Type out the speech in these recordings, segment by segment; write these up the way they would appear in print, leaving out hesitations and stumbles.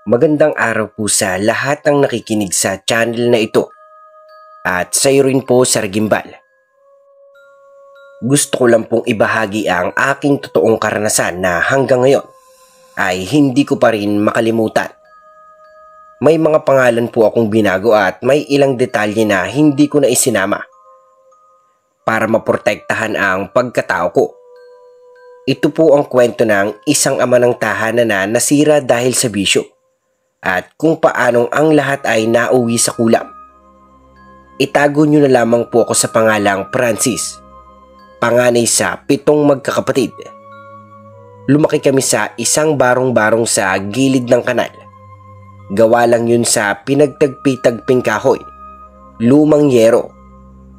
Magandang araw po sa lahat ng nakikinig sa channel na ito at sa iyo rin po, Sir Gimbal. Gusto ko lang pong ibahagi ang aking totoong karanasan na hanggang ngayon ay hindi ko pa rin makalimutan. May mga pangalan po akong binago at may ilang detalye na hindi ko na isinama para maprotektahan ang pagkatao ko. Ito po ang kwento ng isang ama ng tahanan na nasira dahil sa bisyo at kung paanong ang lahat ay nauwi sa kulam. Itago nyo na lamang po ako sa pangalang Francis, panganay sa 7 magkakapatid. Lumaki kami sa isang barong-barong sa gilid ng kanal. Gawa lang yun sa pinagtagpi-tagping kahoy, lumang yero,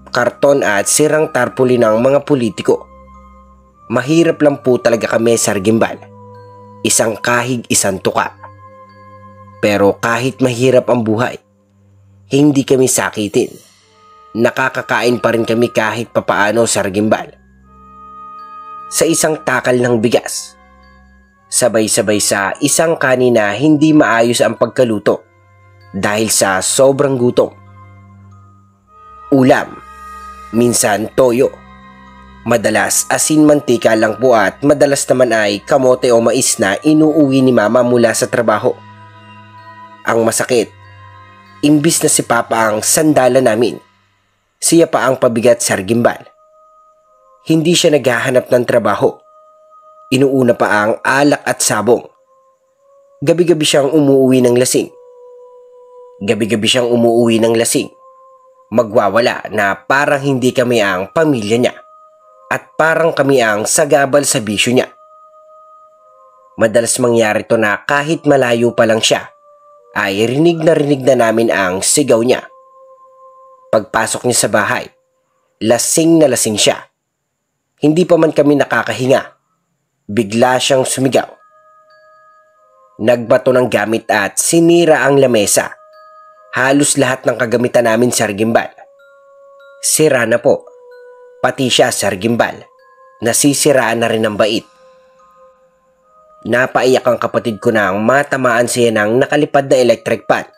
karton at sirang tarpuli ng mga politiko. Mahirap lang po talaga kami, Sir Gimbal. Isang kahig, isang tuka. Pero kahit mahirap ang buhay, hindi kami sakitin. Nakakakain pa rin kami kahit papaano, Sir Gimbal. Sa isang takal ng bigas, sabay-sabay sa isang kanin na hindi maayos ang pagkaluto dahil sa sobrang gutom. Ulam, minsan toyo, madalas asin mantika lang po at madalas naman ay kamote o mais na inuuwi ni Mama mula sa trabaho. Ang masakit, imbis na si Papa ang sandala namin, siya pa ang pabigat, Sir Gimbal. Hindi siya naghahanap ng trabaho. Inuuna pa ang alak at sabong. Gabi-gabi siyang umuuwi ng lasing. Magwawala na parang hindi kami ang pamilya niya at parang kami ang sagabal sa bisyo niya. Madalas mangyari to na kahit malayo pa lang siya, ay rinig na namin ang sigaw niya. Pagpasok niya sa bahay, lasing na lasing siya. Hindi pa man kami nakakahinga, bigla siyang sumigaw. Nagbato ng gamit at sinira ang lamesa. Halos lahat ng kagamitan namin, Sir Gimbal. Sira na po. Pati siya, Sir Gimbal. Nasisiraan na rin ang bait. Napaiyak ang kapatid ko nang matamaan siya ng nakalipad na electric pan.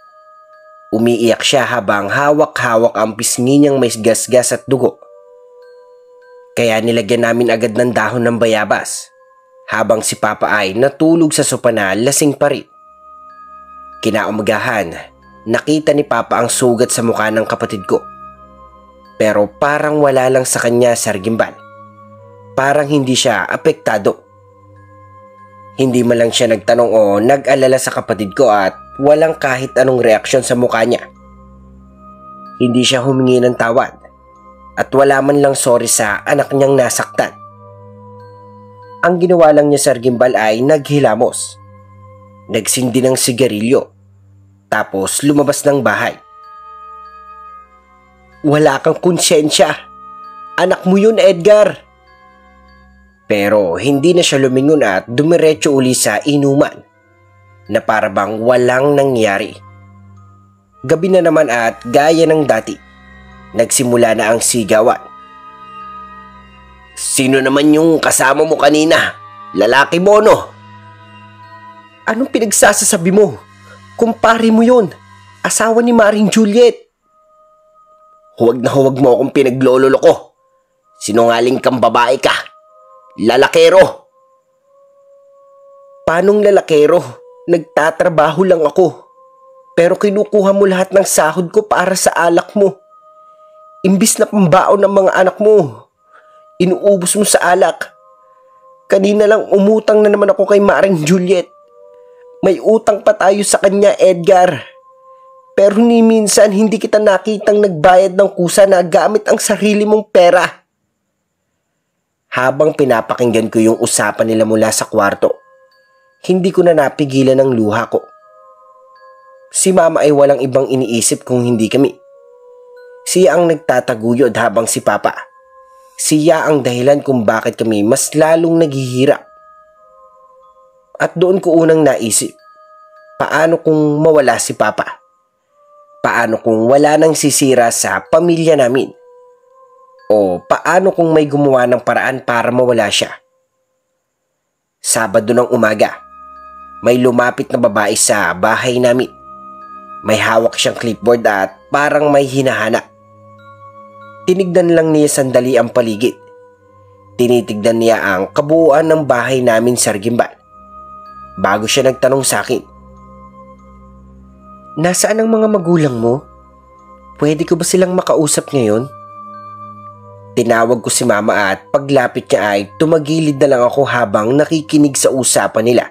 Umiiyak siya habang hawak-hawak ang pisngi niyang may gasgas at dugo. Kaya nilagyan namin agad ng dahon ng bayabas habang si Papa ay natulog sa sopa na lasing pa rin. Kinaumagahan, nakita ni Papa ang sugat sa mukha ng kapatid ko. Pero parang wala lang sa kanya, Sir Gimbal. Parang hindi siya apektado. Hindi man lang siya nagtanong o nag-alala sa kapatid ko at walang kahit anong reaksyon sa mukha niya. Hindi siya humingi ng tawad at wala man lang sorry sa anak niyang nasaktan. Ang ginawa lang niya, Sir Gimbal, ay naghilamos. Nagsindi ng sigarilyo tapos lumabas ng bahay. Wala kang konsyensya. Anak mo yun, Edgar. Pero hindi na siya lumingon at dumiretso uli sa inuman na para bang walang nangyari. Gabi na naman at gaya ng dati, nagsimula na ang sigawan. Sino naman yung kasama mo kanina? Lalaki mo, no? Anong pinagsasasabi mo? Kumpare mo yun. Asawa ni Maring Juliet. Huwag na huwag mo akong pinaglololo ko. Sinungaling kang babae ka. Lalakero! Panong lalakero? Nagtatrabaho lang ako. Pero kinukuha mo lahat ng sahod ko para sa alak mo. Imbis na pambaon ng mga anak mo, inuubos mo sa alak. Kanina lang umutang na naman ako kay Maring Juliet. May utang pa tayo sa kanya, Edgar. Pero ni minsan hindi kita nakitang nagbayad ng kusa na gamit ang sarili mong pera. Habang pinapakinggan ko yung usapan nila mula sa kwarto, hindi ko na napigilan ang luha ko. Si Mama ay walang ibang iniisip kung hindi kami. Siya ang nagtataguyod habang si Papa. Siya ang dahilan kung bakit kami mas lalong naghihirap. At doon ko unang naisip, paano kung mawala si Papa? Paano kung wala nang sisira sa pamilya namin? O paano kung may gumawa ng paraan para mawala siya? Sabado ng umaga, may lumapit na babae sa bahay namin. May hawak siyang clipboard at parang may hinahanap. Tinignan lang niya sandali ang paligid. Tinitignan niya ang kabuuan ng bahay namin sa Gimbal. Bago siya nagtanong sa akin, "Nasaan ang mga magulang mo? Pwede ko ba silang makausap ngayon?" Tinawag ko si Mama at paglapit niya ay tumagilid na lang ako habang nakikinig sa usapan nila.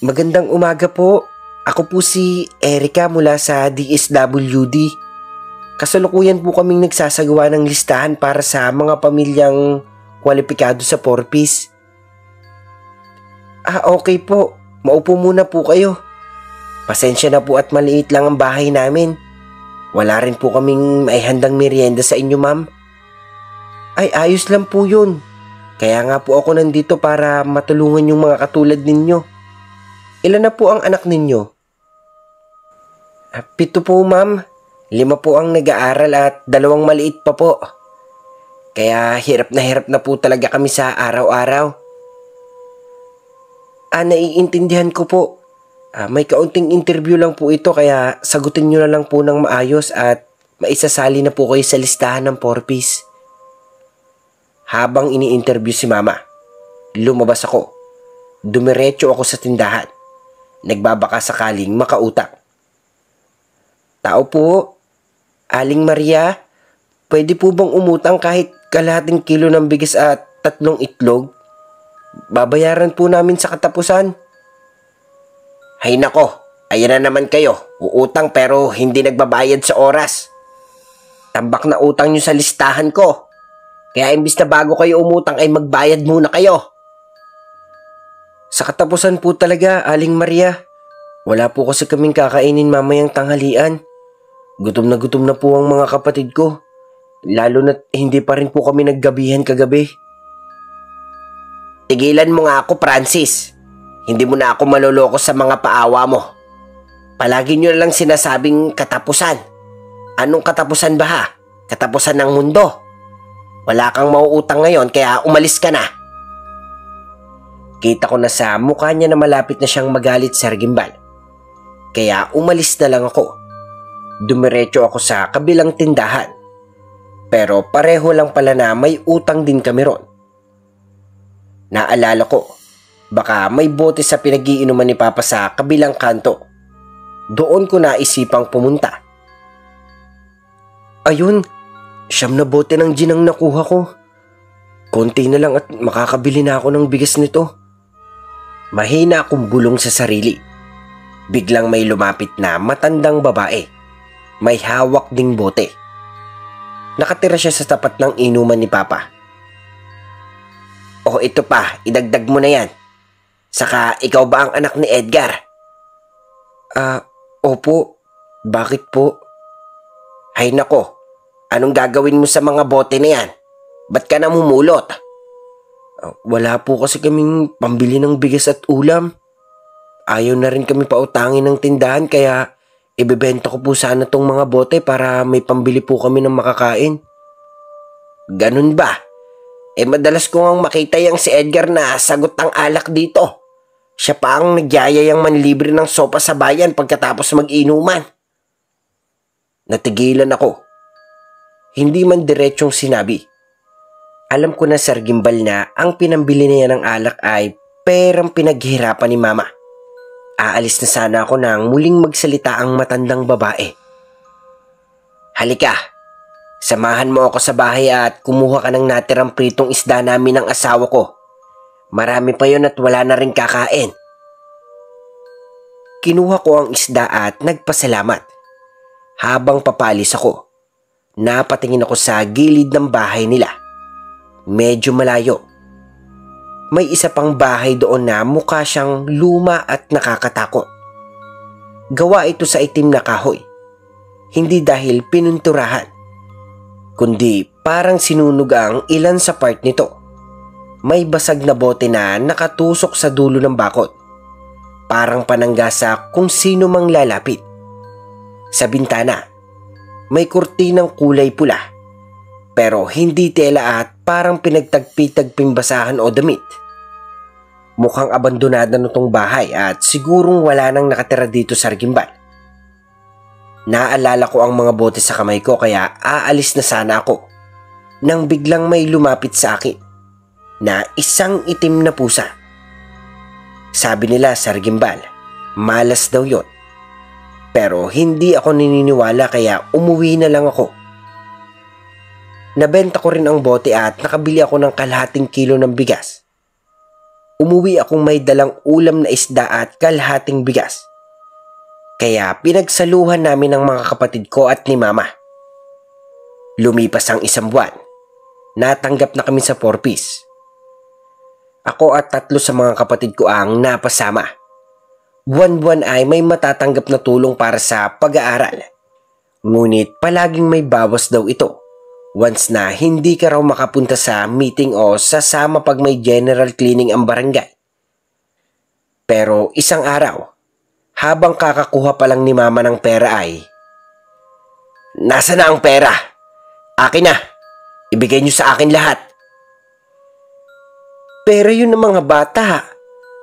"Magandang umaga po. Ako po si Erica mula sa DSWD. Kasalukuyan po kaming nagsasagawa ng listahan para sa mga pamilyang kwalipikado sa 4-piece. Okay po. Maupo muna po kayo. Pasensya na po at maliit lang ang bahay namin. Wala rin po kaming maihandang merienda sa inyo, ma'am." "Ay, ayos lang po yun. Kaya nga po ako nandito para matulungan yung mga katulad ninyo. Ilan na po ang anak ninyo?" 7 po, ma'am. 5 po ang nag-aaral at 2 maliit pa po. Kaya hirap na po talaga kami sa araw-araw." Naiintindihan ko po. May kaunting interview lang po ito kaya sagutin nyo na lang po ng maayos at maisasali na po kayo sa listahan ng 4-piece. Habang ini-interview si Mama, lumabas ako. Dumiretso ako sa tindahan. Nagbabaka sakaling makautang. "Tao po, Aling Maria, pwede po bang umutang kahit kalahating kilo ng bigas at 3 itlog? Babayaran po namin sa katapusan." "Hay nako, ayan na naman kayo. Uutang pero hindi nagbabayad sa oras. Tambak na utang nyo sa listahan ko. Kaya imbis na bago kayo umutang ay magbayad muna kayo." "Sa katapusan po talaga, Aling Maria. Wala po kasi kaming kakainin mamayang tanghalian. Gutom na po ang mga kapatid ko. Lalo na't hindi pa rin po kami naggabihan kagabi." "Tigilan mo nga ako, Francis. Hindi mo na ako maloloko sa mga paawa mo. Palagi nyo lang sinasabing katapusan. Anong katapusan ba ha? Katapusan ng mundo. Wala kang mauutang ngayon kaya umalis ka na." Kita ko na sa mukha niya na malapit na siyang magalit sa Gimbal. Kaya umalis na lang ako. Dumiretso ako sa kabilang tindahan. Pero pareho lang pala na may utang din kami ron. Naalala ko, baka may bote sa pinag-iinuman ni Papa sa kabilang kanto. Doon ko naisipang pumunta. Ayun, 9 na bote ng gin ang nakuha ko. Konti na lang at makakabili na ako ng bigas nito. Mahina akong bulong sa sarili. Biglang may lumapit na matandang babae. May hawak ding bote. Nakatira siya sa tapat ng inuman ni Papa. "Oh, ito pa, idagdag mo na yan. Saka ikaw ba ang anak ni Edgar?" Opo. Bakit po?" "Hay nako, anong gagawin mo sa mga bote na yan? Ba't ka namumulot?" Wala po kasi kaming pambili ng bigas at ulam. Ayaw na rin kami pautangin ng tindahan kaya ibebenta ko po sana tong mga bote para may pambili po kami ng makakain." "Ganun ba? Madalas ko ngang makita yang si Edgar na sagot ang alak dito. Siya pa ang nagyayayang manlibre ng sopa sa bayan pagkatapos mag-inuman." Natigilan ako. Hindi man diretsong sinabi. Alam ko na, Sir Gimbal, na ang pinambili niya ng alak ay perang pinaghirapan ni Mama. Aalis na sana ako nang muling magsalita ang matandang babae. "Halika, samahan mo ako sa bahay at kumuha ka ng natirang pritong isda namin ng asawa ko. Marami pa yun at wala na rin kakain." Kinuha ko ang isda at nagpasalamat. Habang papalis ako, napatingin ako sa gilid ng bahay nila. Medyo malayo. May isa pang bahay doon na mukha siyang luma at nakakatakot. Gawa ito sa itim na kahoy. Hindi dahil pinunturahan, kundi parang sinunog ang ilan sa part nito. May basag na bote na nakatusok sa dulo ng bakod. Parang panangga sa kung sino mang lalapit. Sa bintana, may kurtinang kulay pula. Pero hindi tela at parang pinagtagpi-tagping basahan o damit. Mukhang abandonado na tong bahay at sigurong wala nang nakatira dito sa Sargimbal. Naalala ko ang mga bote sa kamay ko kaya aalis na sana ako nang biglang may lumapit sa akin na isang itim na pusa. Sabi nila Sargimbal, malas daw yon. Pero hindi ako naniniwala kaya umuwi na lang ako. Nabenta ko rin ang bote at nakabili ako ng kalahating kilo ng bigas. Umuwi akong may dalang ulam na isda at kalahating bigas. Kaya pinagsaluhan namin ng mga kapatid ko at ni Mama. Lumipas ang isang buwan. Natanggap na kami sa 4-piece. Ako at 3 sa mga kapatid ko ang napasama. Buwan-buwan ay may matatanggap na tulong para sa pag-aaral. Ngunit palaging may bawas daw ito once na hindi ka raw makapunta sa meeting o sasama pag may general cleaning ang barangay. Pero isang araw, habang kakakuha pa lang ni Mama ng pera ay, "Nasaan na ang pera? Akin na! Ibigay niyo sa akin lahat." "Pera yun ng mga bata.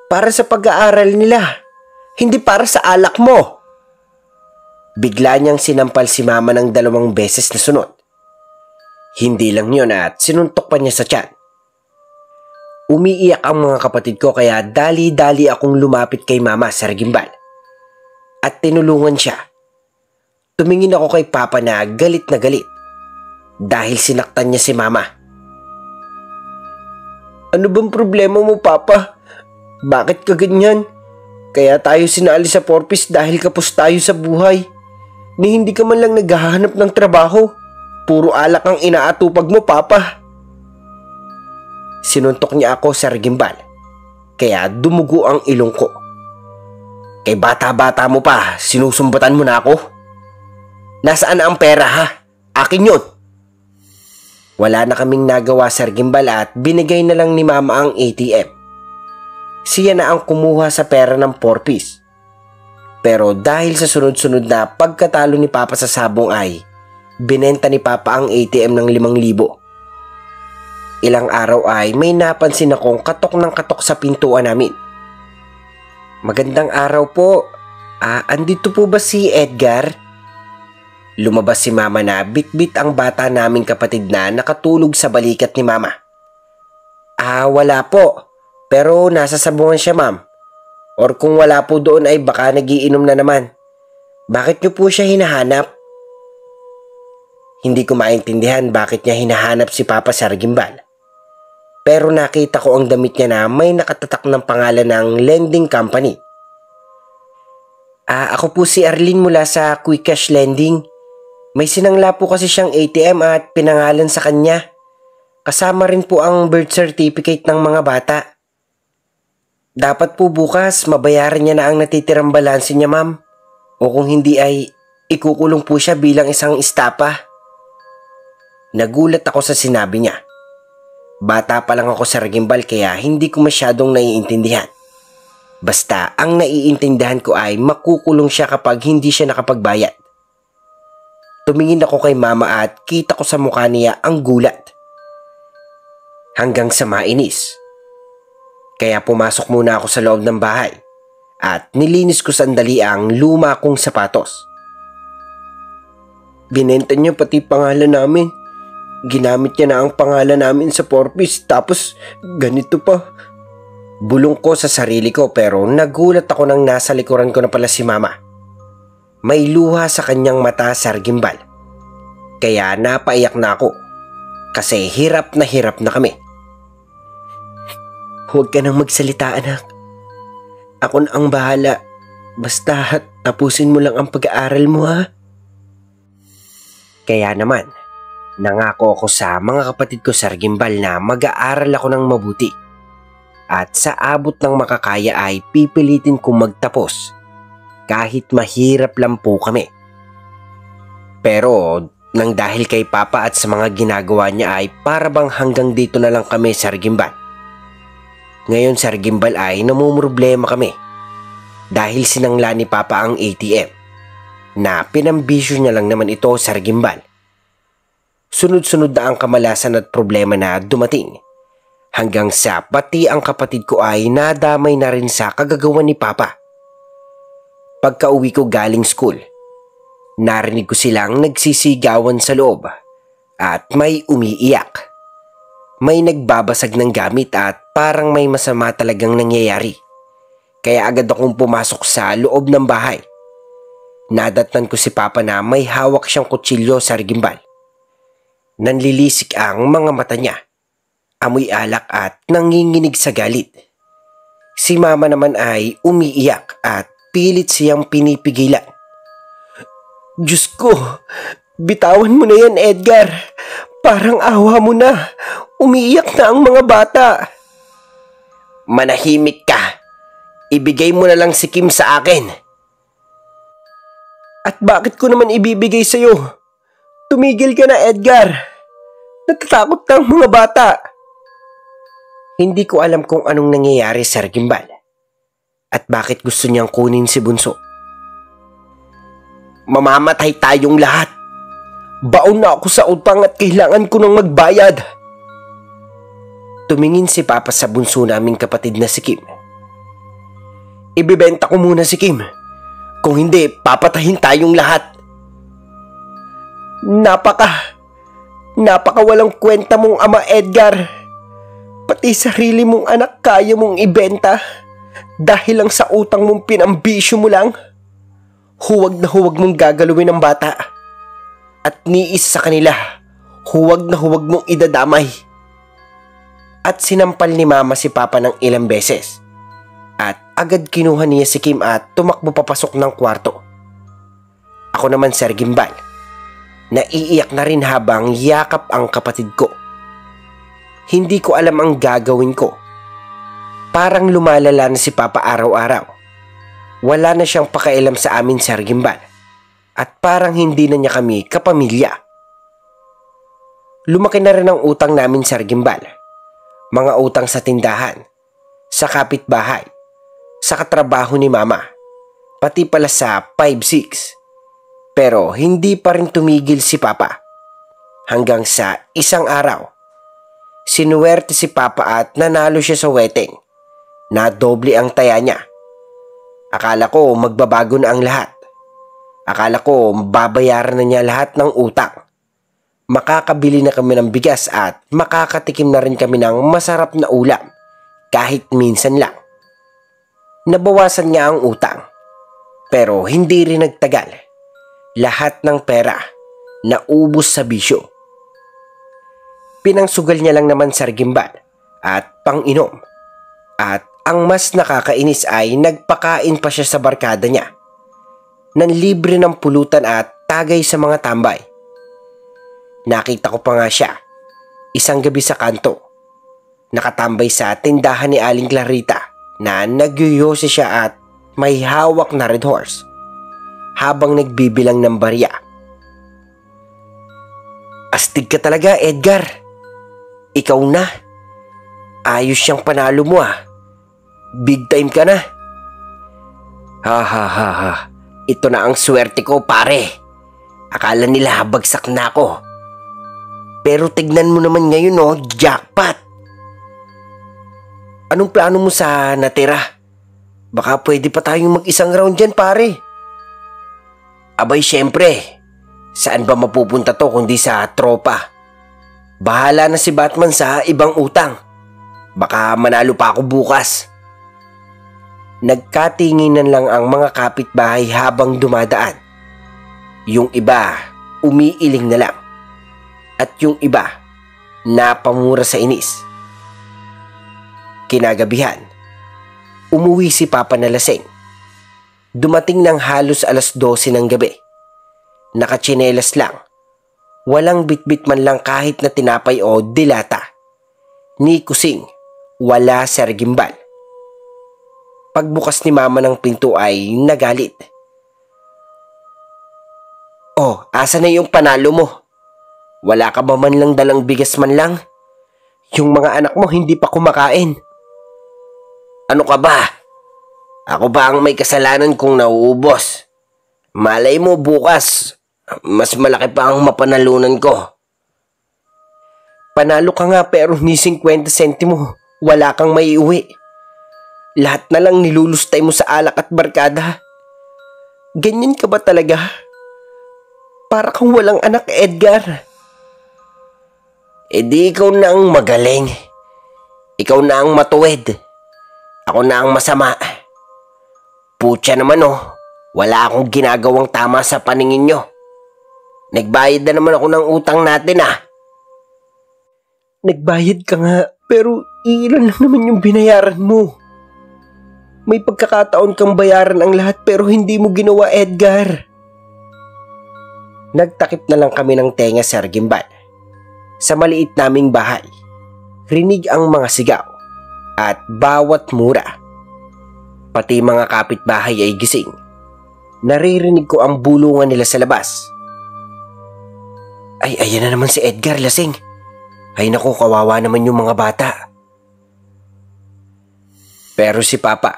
Para sa pag-aaral nila. Hindi para sa alak mo." Bigla niyang sinampal si Mama ng 2 beses na sunod. Hindi lang yun at sinuntok pa niya sa tiyan. Umiiyak ang mga kapatid ko kaya dali-dali akong lumapit kay Mama sa Sargimbal. At tinulungan siya. Tumingin ako kay Papa na galit dahil sinaktan niya si Mama. "Ano bang problema mo, Papa? Bakit ka ganyan? Kaya tayo sinali sa 4-piece dahil kapos tayo sa buhay. Ni hindi ka man lang naghahanap ng trabaho. Puro alak ang inaatupag mo, Papa." Sinuntok niya ako sa Sargimbal, kaya dumugo ang ilong ko. "Kay bata-bata mo pa, sinusumbatan mo na ako? Nasaan na ang pera, ha? Akin yun." Wala na kaming nagawa sa Sargimbal at binigay na lang ni Mama ang ATM. Siya na ang kumuha sa pera ng 4-piece. Pero dahil sa sunod-sunod na pagkatalo ni Papa sa sabong ay binenta ni Papa ang ATM ng 5,000. Ilang araw ay may napansin akong katok ng katok sa pintuan namin. "Magandang araw po. Andito po ba si Edgar?" Lumabas si Mama na bitbit ang bata naming kapatid na nakatulog sa balikat ni Mama. Wala po. Pero nasa sabungan siya, Ma'am. Or kung wala po doon ay baka nagiinom na naman. Bakit niyo po siya hinahanap?" Hindi ko maintindihan bakit niya hinahanap si Papa sa Sargimbal. Pero nakita ko ang damit niya na may nakatatak ng pangalan ng lending company. Ako po si Arlene mula sa Quick Cash Lending. May sinangla po kasi siyang ATM at pinangalan sa kanya. Kasama rin po ang birth certificate ng mga bata. Dapat po bukas mabayaran niya na ang natitirang balanse niya, Ma'am. O kung hindi ay ikukulong po siya bilang isang istapa." Nagulat ako sa sinabi niya. Bata pa lang ako sa Sargimbal kaya hindi ko masyadong naiintindihan. Basta ang naiintindihan ko ay makukulong siya kapag hindi siya nakapagbayad. Tumingin ako kay Mama at kita ko sa mukha niya ang gulat. Hanggang sa mainis. Kaya pumasok muna ako sa loob ng bahay at nilinis ko sandali ang luma kong sapatos. "Binenta niya pati pangalan namin. Ginamit niya na ang pangalan namin sa 4-piece tapos ganito pa." Bulong ko sa sarili ko pero nagulat ako nang nasa likuran ko na pala si Mama. May luha sa kanyang mata sa Sargimbal. Kaya napaiyak na ako kasi hirap na kami. "Huwag ka nang magsalita, anak. Ako na ang bahala. Basta tapusin mo lang ang pag-aaral mo, ha?" Kaya naman, nangako ako sa mga kapatid ko sa Sargimbal na mag-aaral ako ng mabuti. At sa abot ng makakaya ay pipilitin kong magtapos kahit mahirap lang po kami. Pero nang dahil kay Papa at sa mga ginagawa niya ay para bang hanggang dito na lang kami sa Sargimbal. Ngayon sa Sargimbal ay namumroblema kami dahil sinangla ni Papa ang ATM na pinambisyo niya lang naman ito sa Sargimbal. Sunod-sunod na ang kamalasan at problema na dumating hanggang sa pati ang kapatid ko ay nadamay na rin sa kagagawan ni Papa. Pagka-uwi ko galing school, narinig ko silang nagsisigawan sa loob at may umiiyak. May nagbabasag ng gamit at parang may masama talagang nangyayari. Kaya agad akong pumasok sa loob ng bahay. Nadatnan ko si Papa na may hawak siyang kutsilyo sa gimbal. Nanlilisik ang mga mata niya. Amoy alak at nanginginig sa galit. Si Mama naman ay umiiyak at pilit siyang pinipigilan. Diyos ko, bitawan mo na yan, Edgar. Parang awa mo na. Umiiyak na ang mga bata. Manahimik ka. Ibigay mo na lang si Kim sa akin. At bakit ko naman ibibigay sa'yo? Tumigil ka na, Edgar. Natatakot na ang mga bata. Hindi ko alam kung anong nangyayari sa gimbal at bakit gusto niyang kunin si Bunso. Mamamatay tayong lahat. Baon na ako sa utang at kailangan ko nang magbayad. Tumingin si Papa sa bunso naming kapatid na si Kim. Ibibenta ko muna si Kim. Kung hindi, papatahin tayong lahat. Napaka walang kwenta mong ama, Edgar. Pati sarili mong anak kaya mong ibenta dahil lang sa utang mong pinambisyo mo lang. Huwag na huwag mong gagalawin ang bata. At niis sa kanila, huwag na huwag mong idadamay. At sinampal ni Mama si Papa ng ilang beses. At agad kinuha niya si Kim at tumakbo papasok ng kwarto. Ako naman, Sir Gimbal, naiiyak na rin habang yakap ang kapatid ko. Hindi ko alam ang gagawin ko. Parang lumalala na si Papa araw-araw. Wala na siyang pakialam sa amin, Sir Gimbal. At parang hindi na niya kami kapamilya. Lumaki na rin ang utang namin, Sir Gimbal. Mga utang sa tindahan, sa kapitbahay, sa katrabaho ni Mama, pati pala sa 5-6. Pero hindi pa rin tumigil si Papa. Hanggang sa isang araw, sinuwerte si Papa at nanalo siya sa wedding na doble ang taya niya. Akala ko magbabago na ang lahat. Akala ko babayaran na niya lahat ng utang. Makakabili na kami ng bigas at makakatikim na rin kami ng masarap na ulam kahit minsan lang. Nabawasan niya ang utang. Pero hindi rin nagtagal. Lahat ng pera naubos sa bisyo. Pinangsugal niya lang naman sa gimbal at pang-inom. At ang mas nakakainis ay nagpakain pa siya sa barkada niya. Nanlibre ng pulutan at tagay sa mga tambay. Nakita ko pa nga siya, isang gabi sa kanto. Nakatambay sa tindahan ni Aling Clarita na nagyuyose siya at may hawak na red horse habang nagbibilang ng barya. Astig ka talaga, Edgar. Ikaw na. Ayos siyang panalo mo ah. Big time ka na. Ha. Ito na ang swerte ko, pare. Akala nila bagsak na ako. Pero tignan mo naman ngayon, oh, jackpot. Anong plano mo sa natira? Baka pwede pa tayong mag-isang round dyan, pare. Abay, syempre. Saan ba mapupunta to kundi sa tropa? Bahala na si Batman sa ibang utang. Baka manalo pa ako bukas. Nagkatinginan lang ang mga kapitbahay habang dumadaan. Yung iba, umiiling na lang. At yung iba, napamura sa inis. Kinagabihan, umuwi si Papa na lasing. Dumating ng halos alas 12 ng gabi. Nakatsinelas lang. Walang bitbit man lang kahit na tinapay o dilata. Ni kusing, wala Sir Gimbal. Pagbukas ni Mama ng pinto ay nagalit. Oh, asa na yung panalo mo? Wala ka ba man lang dalang bigas man lang? Yung mga anak mo hindi pa kumakain. Ano ka ba? Ako ba ang may kasalanan kung nauubos? Malay mo bukas, mas malaki pa ang mapanalunan ko. Panalo ka nga pero ni 50 sentimo, wala kang maiuwi. Lahat na lang nilulustay mo sa alak at barkada. Ganyan ka ba talaga? Para kang walang anak, Edgar. Di ikaw na ang magaling. Ikaw na ang matuwid. Ako na ang masama. Putya naman wala akong ginagawang tama sa paningin nyo. Nagbayad na naman ako ng utang natin Nagbayad ka nga, pero ilan lang naman yung binayaran mo. May pagkakataon kang bayaran ang lahat pero hindi mo ginawa, Edgar. Nagtakip na lang kami ng tenga, Sir Gimbal. Sa maliit naming bahay, rinig ang mga sigaw at bawat mura. Pati mga kapitbahay ay gising. Naririnig ko ang bulungan nila sa labas. Ay, ayan na naman si Edgar, lasing. Ay naku, kawawa naman yung mga bata. Pero si Papa,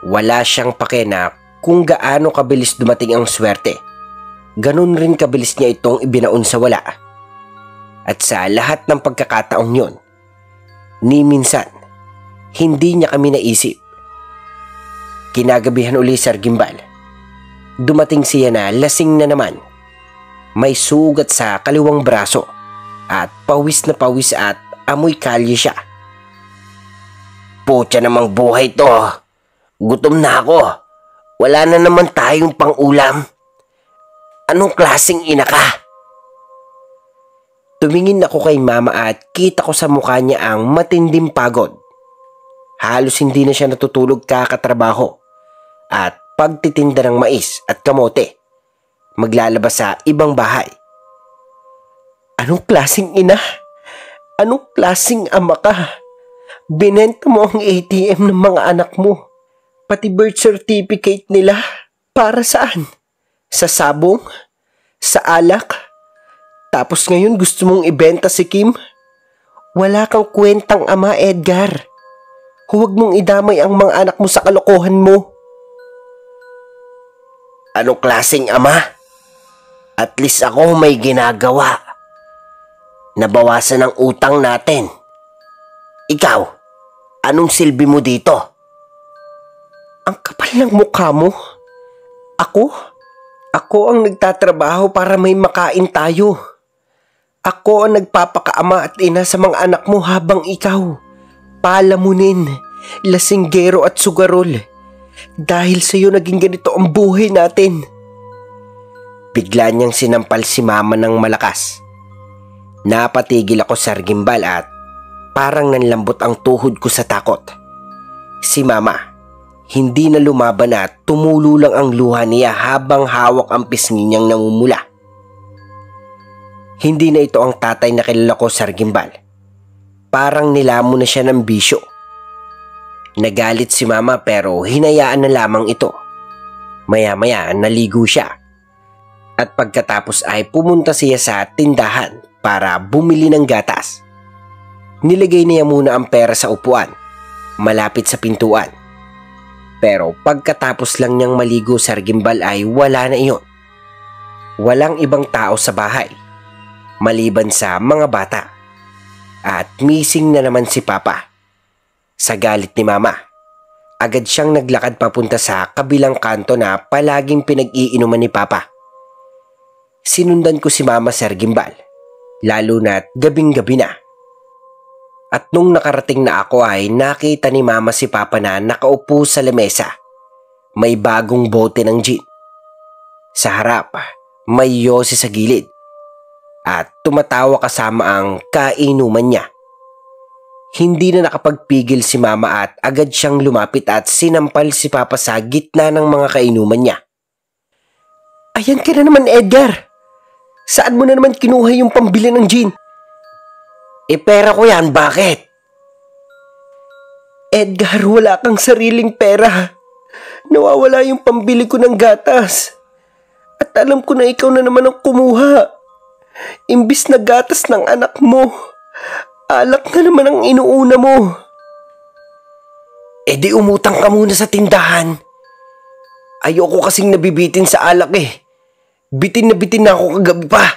wala siyang pake na kung gaano kabilis dumating ang swerte. Ganun rin kabilis niya itong ibinaon sa wala. At sa lahat ng pagkakataong yon, ni minsan, hindi niya kami naisip. Kinagabihan uli, Sir Gimbal. Dumating siya na lasing na naman. May sugat sa kaliwang braso at pawis na pawis at amoy kalye siya. Putya namang buhay to. Gutom na ako. Wala na naman tayong pang-ulam. Anong klaseng ina ka? Tumingin ako kay Mama at kita ko sa mukha niya ang matinding pagod. Halos hindi na siya natutulog kakatrabaho at pagtitinda ng mais at kamote. Maglalabas sa ibang bahay. Anong klaseng ina? Anong klaseng ama ka? Binenta mo ang ATM ng mga anak mo. Pati birth certificate nila. Para saan? Sa sabong? Sa alak? Tapos ngayon gusto mong ibenta si Kim? Wala kang kwentang ama, Edgar. Huwag mong idamay ang mga anak mo sa kalokohan mo. Anong klaseng ama? At least ako may ginagawa. Nabawasan ang utang natin. Ikaw, anong silbi mo dito? Ang kapal ng mukha mo. Ako ang nagtatrabaho para may makain tayo. Ako ang nagpapakaama at ina sa mga anak mo habang ikaw, palamunin, lasinggero at sugarol. Dahil sa iyo naging ganito ang buhay natin. Bigla niyang sinampal si Mama ng malakas. Napatigil ako, Sir Gimbal, at parang nanlambot ang tuhod ko sa takot. Si Mama, hindi na lumaban at tumulo lang ang luha niya habang hawak ang pisngi niyang namumula. Hindi na ito ang tatay na kilala ko, Sir Gimbal. Parang nilamon na siya ng bisyo. Nagalit si Mama pero hinayaan na lamang ito. Maya-maya naligo siya. At pagkatapos ay pumunta siya sa tindahan para bumili ng gatas. Nilagay niya muna ang pera sa upuan, malapit sa pintuan. Pero pagkatapos lang niyang maligo, Sir Gimbal, ay wala na iyon. Walang ibang tao sa bahay, maliban sa mga bata. At missing na naman si Papa. Sa galit ni Mama, agad siyang naglakad papunta sa kabilang kanto na palaging pinag-iinuman ni Papa. Sinundan ko si Mama, Sir Gimbal, lalo na't gabing-gabi na. At nung nakarating na ako ay nakita ni Mama si Papa na nakaupo sa lamesa. May bagong bote ng gin. Sa harap, may yosi sa gilid. At tumatawa kasama ang kainuman niya. Hindi na nakapagpigil si Mama at agad siyang lumapit at sinampal si Papa sa gitna ng mga kainuman niya. Ayan ka na naman, Edgar. Saan mo na naman kinuha yung pambili ng gin? Pera ko yan, bakit? Edgar, wala kang sariling pera. Nawawala yung pambili ko ng gatas. At alam ko na ikaw na naman ang kumuha. Imbis na gatas ng anak mo, alak na naman ang inuuna mo. Di umutang ka muna sa tindahan. Ayoko kasing nabibitin sa alak Bitin na ako kagabi pa.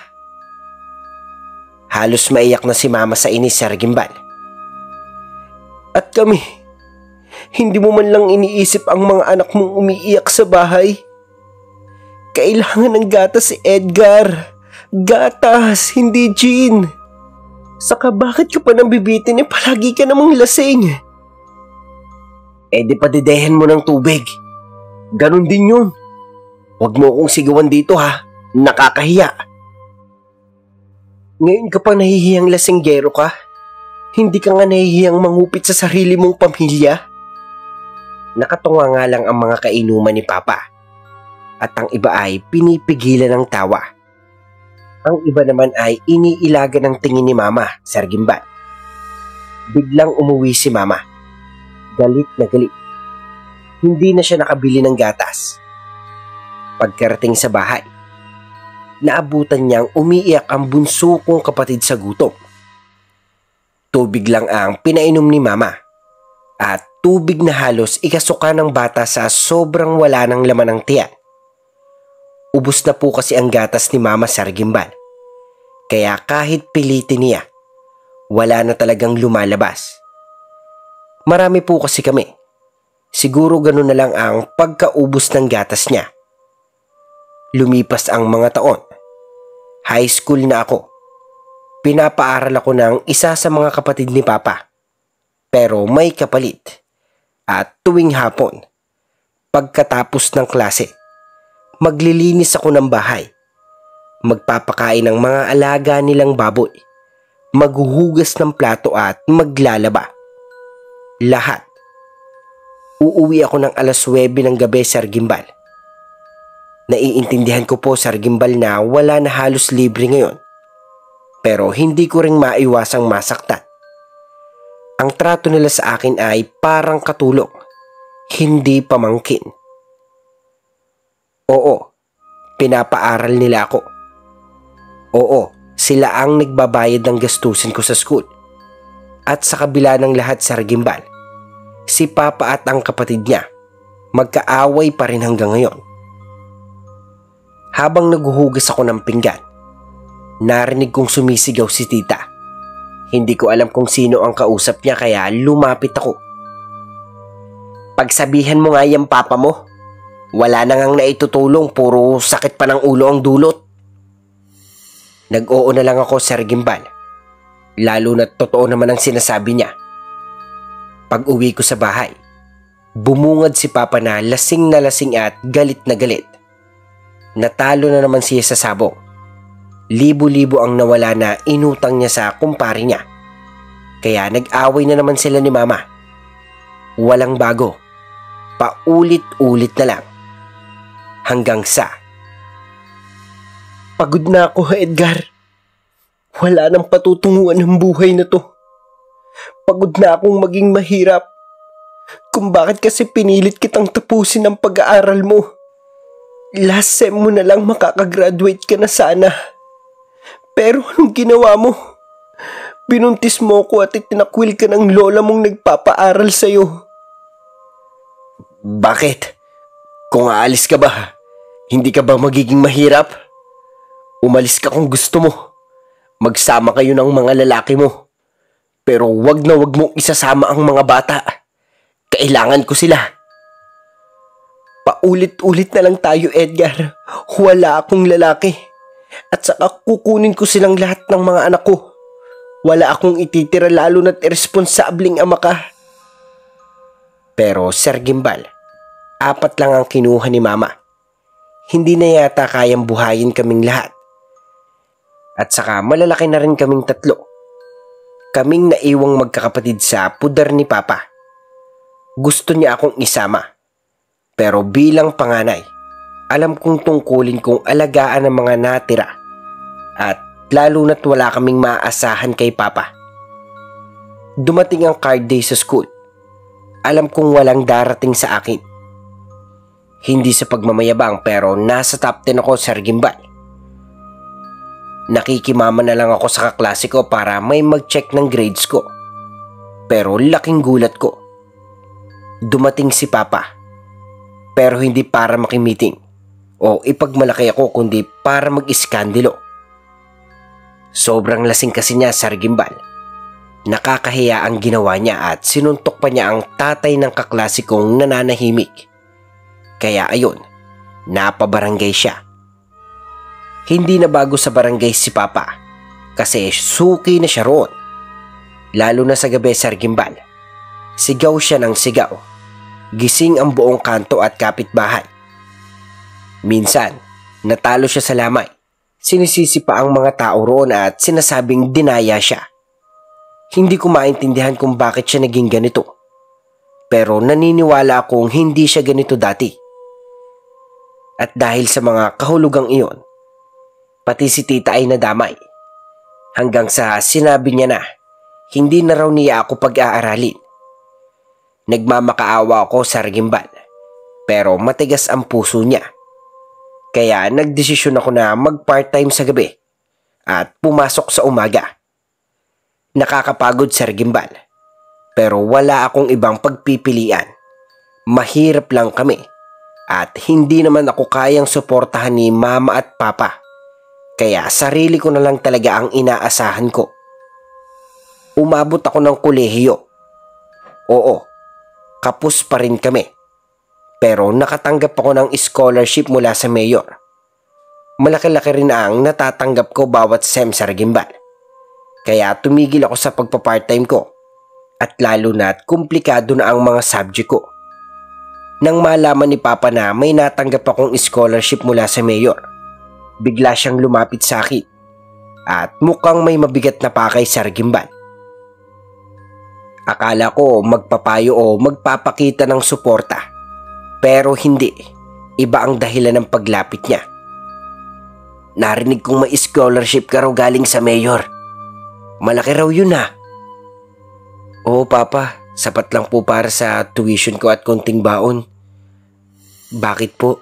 Halos maiyak na si Mama sa inis, Sir Gimbal. At kami, hindi mo man lang iniisip ang mga anak mong umiiyak sa bahay. Kailangan ng gatas si Edgar. Gatas, hindi gin. Saka bakit ka pa nang bibitin palagi ka namang lasing? Di padidehin mo ng tubig. Ganon din yun. Huwag mo akong sigawan dito ha. Nakakahiya. Ngayon ka pa nahihiyang lasinggero ka? Hindi ka nga nahihiyang mangupit sa sarili mong pamilya? Nakatunga nga lang ang mga kainuman ni Papa. At ang iba ay pinipigilan ng tawa. Ang iba naman ay iniilaga ng tingin ni Mama, Sir Gimbal. Biglang umuwi si Mama. Galit na galit. Hindi na siya nakabili ng gatas. Pagkarating sa bahay, naabutan niyang umiiyak ang bunso kong kapatid sa gutom. Tubig lang ang pinainom ni Mama at tubig na halos ikasuka ng bata sa sobrang wala ng laman ng tiyan. Ubus na po kasi ang gatas ni Mama, Sir Gimbal. Kaya kahit pilitin niya, wala na talagang lumalabas. Marami po kasi kami. Siguro ganun na lang ang pagkaubos ng gatas niya. Lumipas ang mga taon. High school na ako. Pinapaaral ako ng isa sa mga kapatid ni Papa. Pero may kapalit. At tuwing hapon, pagkatapos ng klase, maglilinis ako ng bahay. Magpapakain ng mga alaga nilang baboy. Maghuhugas ng plato at maglalaba. Lahat. Uuwi ako ng alas 9 ng gabi, Sir Gimbal. Naiintindihan ko po, Sir Gimbal, na wala na halos libre ngayon. Pero hindi ko ring maiwasang masaktan. Ang trato nila sa akin ay parang katulong, hindi pamangkin. Oo, pinapaaral nila ako. Oo, sila ang nagbabayad ng gastusin ko sa school. At sa kabila ng lahat, Sir Gimbal, si Papa at ang kapatid niya, magkaaway pa rin hanggang ngayon. Habang naghuhugas ako ng pinggan, narinig kong sumisigaw si Tita. Hindi ko alam kung sino ang kausap niya kaya lumapit ako. Pagsabihan mo nga yung Papa mo, wala na ngang naitutulong, puro sakit pa ng ulo ang dulot. Nag-oo na lang ako, Sir Gimbal. Lalo na totoo naman ang sinasabi niya. Pag uwi ko sa bahay, bumungad si Papa na lasing at galit na galit. Natalo na naman siya sa sabong. Libo-libo ang nawala na inutang niya sa kumpare niya. Kaya nag-away na naman sila ni Mama. Walang bago. Paulit-ulit na lang. Hanggang sa... Pagod na ako, Edgar. Wala nang patutunguhan ng buhay na to. Pagod na akong maging mahirap. Kung bakit kasi pinilit kitang tapusin ang pag-aaral mo. Last sem mo na lang makakagraduate ka na sana. Pero anong ginawa mo? Binuntis mo ko at itinakwil ka ng lola mong nagpapaaral sa'yo. Bakit? Kung aalis ka ba, hindi ka ba magiging mahirap? Umalis ka kung gusto mo. Magsama kayo ng mga lalaki mo. Pero wag na wag mong isasama ang mga bata. Kailangan ko sila. Paulit-ulit na lang tayo, Edgar. Wala akong lalaki. At saka kukunin ko silang lahat ng mga anak ko. Wala akong ititira lalo na't irresponsableng ama ka. Pero Sir Gimbal, 4 lang ang kinuha ni Mama. Hindi na yata kayang buhayin kaming lahat. At saka malalaki na rin kaming 3. Kaming naiwang magkakapatid sa pudar ni Papa. Gusto niya akong isama. Pero bilang panganay, alam kong tungkulin kong alagaan ang mga natira. At lalo na't wala kaming maaasahan kay Papa. Dumating ang card day sa school. Alam kong walang darating sa akin. Hindi sa pagmamayabang pero nasa top 10 ako, Sir Gimbal. Nakikimama na lang ako sa kaklase ko para may mag-check ng grades ko. Pero laking gulat ko. Dumating si Papa. Pero hindi para makimiting o ipagmalaki ako kundi para mag-iskandalo. Sobrang lasing kasi niya, Sir Gimbal. Nakakahiya ang ginawa niya at sinuntok pa niya ang tatay ng kaklase kong nananahimik. Kaya ayun, napabarangay siya. Hindi na bago sa barangay si Papa kasi suki na siya roon. Lalo na sa gabi, Sir Gimbal. Sigaw siya ng sigaw. Gising ang buong kanto at kapitbahay. Minsan, natalo siya sa lamay. Sinisisi pa ang mga tao roon at sinasabing dinaya siya. Hindi ko maintindihan kung bakit siya naging ganito. Pero naniniwala akong hindi siya ganito dati. At dahil sa mga kahulugang iyon, pati si tita ay nadamay. Hanggang sa sinabi niya na, hindi na raw niya ako pag-aaralin. Nagmamakaawa ako, Sir Gimbal, pero matigas ang puso niya. Kaya nagdesisyon ako na mag-part-time sa gabi at pumasok sa umaga. Nakakapagod, Sir Gimbal, pero wala akong ibang pagpipilian. Mahirap lang kami at hindi naman ako kayang suportahan ni Mama at Papa. Kaya sarili ko na lang talaga ang inaasahan ko. Umabot ako ng kolehiyo. Oo, kapos pa rin kami. Pero nakatanggap ako ng scholarship mula sa mayor. Malaki-laki rin ang natatanggap ko bawat sem, Sir Gimbal. Kaya tumigil ako sa pagpa-part-time ko. At lalo na't komplikado na ang mga subject ko. Nang malaman ni Papa na may natanggap akong scholarship mula sa mayor, bigla siyang lumapit sa akin. At mukhang may mabigat na pakay, Sir Gimbal. Akala ko magpapayo o magpapakita ng suporta. Pero hindi. Iba ang dahilan ng paglapit niya. Narinig kong may scholarship ka raw galing sa mayor. Malaki raw yun ha. Oo, Papa. Sapat lang po para sa tuition ko at konting baon. Bakit po?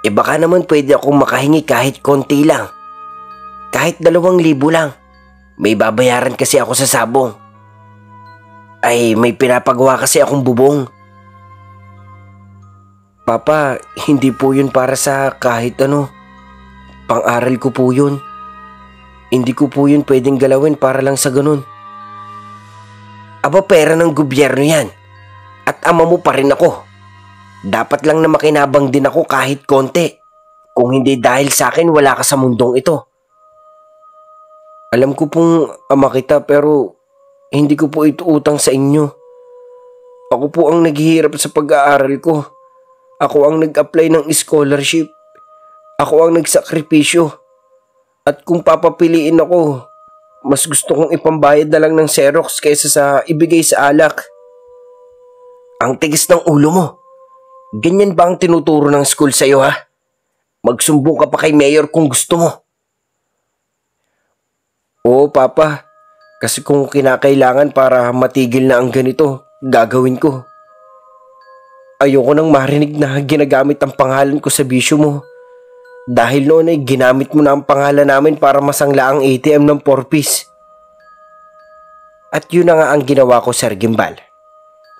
Baka naman pwede akong makahingi kahit konti lang. Kahit 2,000 lang. May babayaran kasi ako sa sabong. Ay, may pinapagawa kasi akong bubong. Papa, hindi po yun para sa kahit ano. Pang-aral ko po yun. Hindi ko po yun pwedeng galawin para lang sa ganun. Aba, pera ng gobyerno yan. At ama mo pa rin ako. Dapat lang na makinabang din ako kahit konti. Kung hindi dahil sa akin, wala ka sa mundong ito. Alam ko pong ama kita pero hindi ko po ito utang sa inyo. Ako po ang naghihirap sa pag-aaral ko. Ako ang nag-apply ng scholarship. Ako ang nagsakripisyo. At kung papapiliin ako, mas gusto kong ipambayad na lang ng Xerox kaysa sa ibigay sa alak. Ang tigas ng ulo mo. Ganyan ba ang tinuturo ng school sa'yo ha? Magsumbong ka pa kay Mayor kung gusto mo. Oo, Papa. Kasi kung kinakailangan para matigil na ang ganito, gagawin ko. Ayoko nang marinig na ginagamit ang pangalan ko sa bisyo mo. Dahil noon ay ginamit mo na ang pangalan namin para masangla ang ATM ng 4-piece. At yun na nga ang ginawa ko, Sir Gimbal.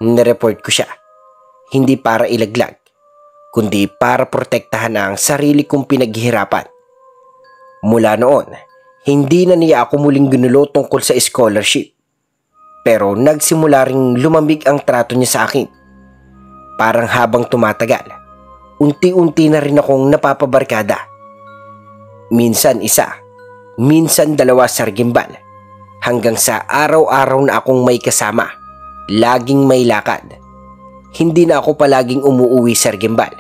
Nireport ko siya. Hindi para ilaglag, kundi para protektahan ang sarili kong pinaghihirapan. Mula noon, hindi na niya ako muling ginulo tungkol sa scholarship. Pero nagsimula ring lumamig ang trato niya sa akin. Parang habang tumatagal, unti-unti na rin akong napapabarkada. Minsan isa, minsan 2, Sir Gimbal. Hanggang sa araw-araw na akong may kasama, laging may lakad. Hindi na ako palaging umuuwi, Sir Gimbal.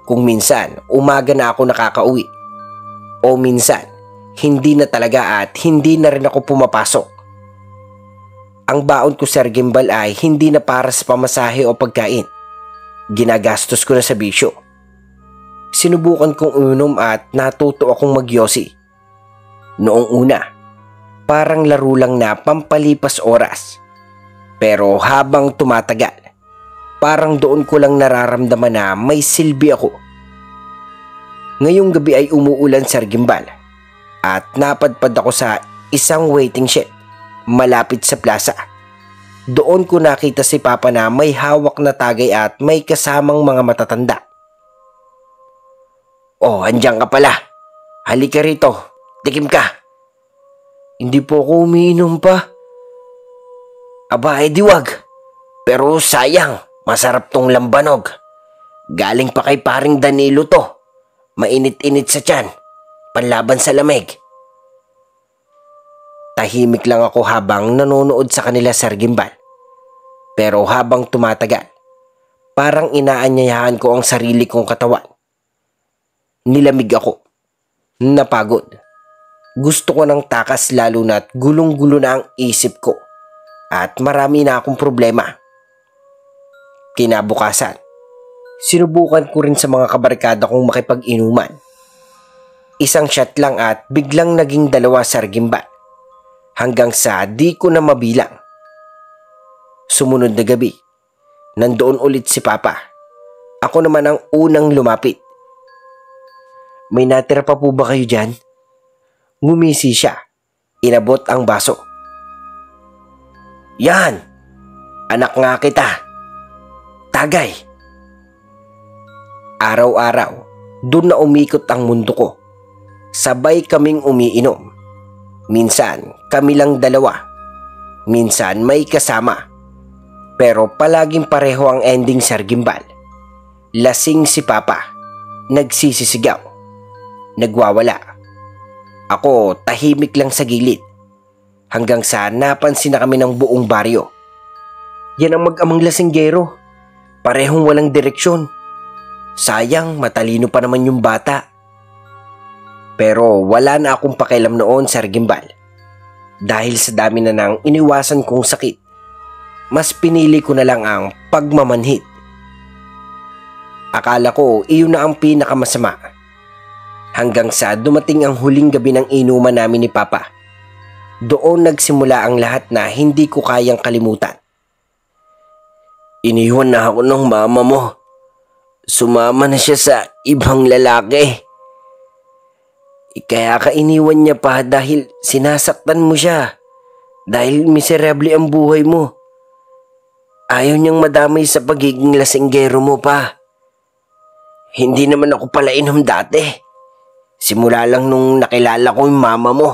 Kung minsan, umaga na ako nakakauwi. O minsan, hindi na talaga at hindi na rin ako pumapasok. Ang baon ko, Sir Gimbal, ay hindi na para sa pamasahe o pagkain. Ginagastos ko na sa bisyo. Sinubukan kong uminom at natuto akong magyosi. Noong una, parang laro lang na pampalipas oras. Pero habang tumatagal, parang doon ko lang nararamdaman na may silbi ako. Ngayong gabi ay umuulan, Sir Gimbal, at napadpad ako sa isang waiting shed malapit sa plaza. Doon ko nakita si Papa na may hawak na tagay at may kasamang mga matatanda. Oh, andiyan ka pala. Halika rito. tikim ka. Hindi po ako umiinom pa. Aba, di wag. Pero sayang, masarap tong lambanog. Galing pa kay paring Danilo to. Mainit-init sa tiyan. Panlaban sa lamig. Tahimik lang ako habang nanonood sa kanila, Sir Gimbal. Pero habang tumatagal, parang inaanyayahan ko ang sarili kong katawan. Nilamig ako. Napagod. Gusto ko ng takas lalo na't gulong-gulo na ang isip ko. At marami na akong problema. Kinabukasan, sinubukan ko rin sa mga kabarkada kong makipag-inuman. Isang shot lang at biglang naging 2, Sir Gimbal. Hanggang sa di ko na mabilang. Sumunod na gabi, nandoon ulit si Papa. Ako naman ang unang lumapit. May natira pa po ba kayo dyan? Ngumisi siya. Inabot ang baso. Yan! Anak nga kita. Tagay! Araw-araw, doon na umikot ang mundo ko. Sabay kaming umiinom. Minsan, kami lang 2. Minsan, may kasama. Pero palaging pareho ang ending, Sir Gimbal. Lasing si Papa. Nagsisisigaw. Nagwawala. Ako, tahimik lang sa gilid. Hanggang sa napansin na kami ng buong baryo. Yan ang mag-amang lasinggero. Parehong walang direksyon. Sayang, matalino pa naman yung bata. Pero wala na akong pakialam noon, Sir Gimbal. Dahil sa dami na nang iniwasan kong sakit, mas pinili ko na lang ang pagmamanhid. Akala ko iyon na ang pinakamasama. Hanggang sa dumating ang huling gabi ng inuman namin ni Papa. Doon nagsimula ang lahat na hindi ko kayang kalimutan. Iniwan na ako ng mama mo. Sumama na siya sa ibang lalaki. Kaya ka iniwan niya pa dahil sinasaktan mo siya. Dahil miserable ang buhay mo. Ayaw niyang madamay sa pagiging lasinggero mo pa. Hindi naman ako pala inom dati. Simula lang nung nakilala ko yung mama mo.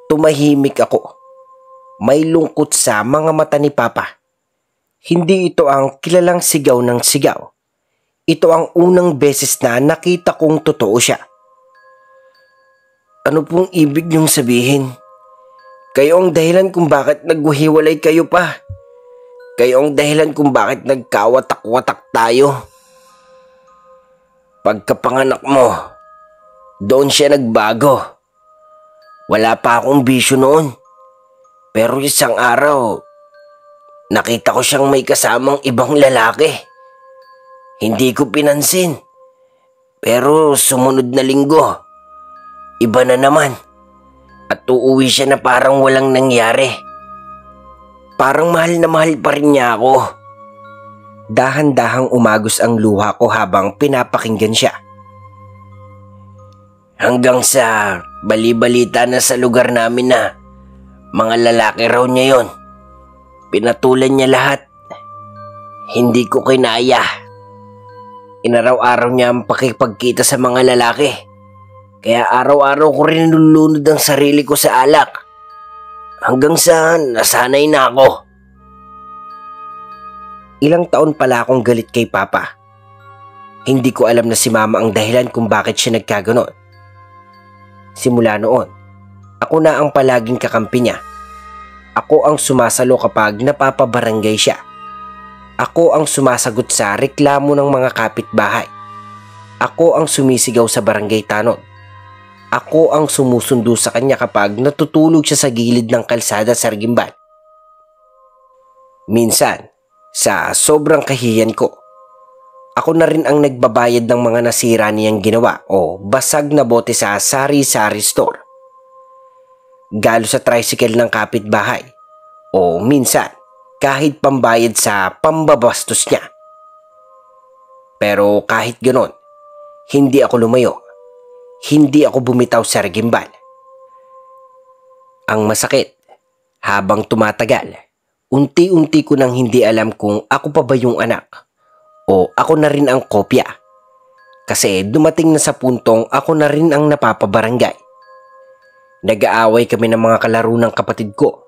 Tumahimik ako. May lungkot sa mga mata ni Papa. Hindi ito ang kilalang sigaw ng sigaw. Ito ang unang beses na nakita kong totoo siya. Ano pong ibig niyong sabihin? Kayo ang dahilan kung bakit naghiwalay kayo pa. Kayo ang dahilan kung bakit nagkawatak-watak tayo. Pagkapanganak mo, doon siya nagbago. Wala pa akong bisyo noon. Pero isang araw, nakita ko siyang may kasamang ibang lalaki. Hindi ko pinansin. Pero sumunod na linggo, iba na naman. At uuwi siya na parang walang nangyari. Parang mahal na mahal pa rin niya ako. Dahan-dahang umagos ang luha ko habang pinapakinggan siya. Hanggang sa bali-balita na sa lugar namin na mga lalaki raw niya yon. Pinatulan niya lahat. Hindi ko kinaya. Inaraw-araw niya ang pakipagkita sa mga lalaki. Kaya araw-araw ko rin nilulunod ang sarili ko sa alak. Hanggang sa nasanay na ako. Ilang taon pala akong galit kay Papa. Hindi ko alam na si Mama ang dahilan kung bakit siya nagkaganon. Simula noon, ako na ang palaging kakampi niya. Ako ang sumasalo kapag napapabarangay siya. Ako ang sumasagot sa reklamo ng mga kapitbahay. Ako ang sumisigaw sa barangay tanod. Ako ang sumusundo sa kanya kapag natutulog siya sa gilid ng kalsada, Sir Gimbal. Minsan, sa sobrang kahiyan ko, ako na rin ang nagbabayad ng mga nasira niyang ginawa o basag na bote sa sari-sari store. Galo sa tricycle ng kapitbahay o minsan kahit pambayad sa pambabastos niya. Pero kahit ganon, hindi ako lumayo. Hindi ako bumitaw, Sir Gimbal. Ang masakit, habang tumatagal, unti-unti ko nang hindi alam kung ako pa ba yung anak o ako na rin ang kopya. Kasi dumating na sa puntong ako na rin ang napapabarangay. Nag-aaway kami ng mga kalaro ng kapatid ko.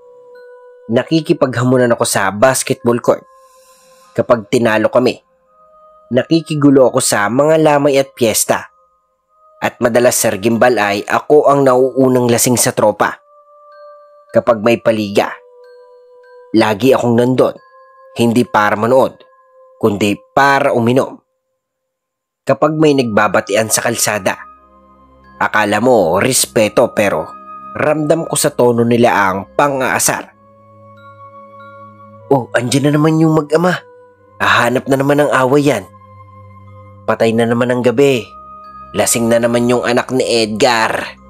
Nakikipaghamunan ako sa basketball court. Kapag tinalo kami, nakikigulo ako sa mga lamay at piyesta. At madalas, Sir Gimbal, ay ako ang nauunang lasing sa tropa. Kapag may paliga, lagi akong nandun, hindi para manood, kundi para uminom. Kapag may nagbabatian sa kalsada, akala mo respeto pero ramdam ko sa tono nila ang pang-aasar. Oh, andyan na naman yung mag-ama. Hahanap na naman ng away yan. Patay na naman ang gabi. Lasing na naman yung anak ni Edgar.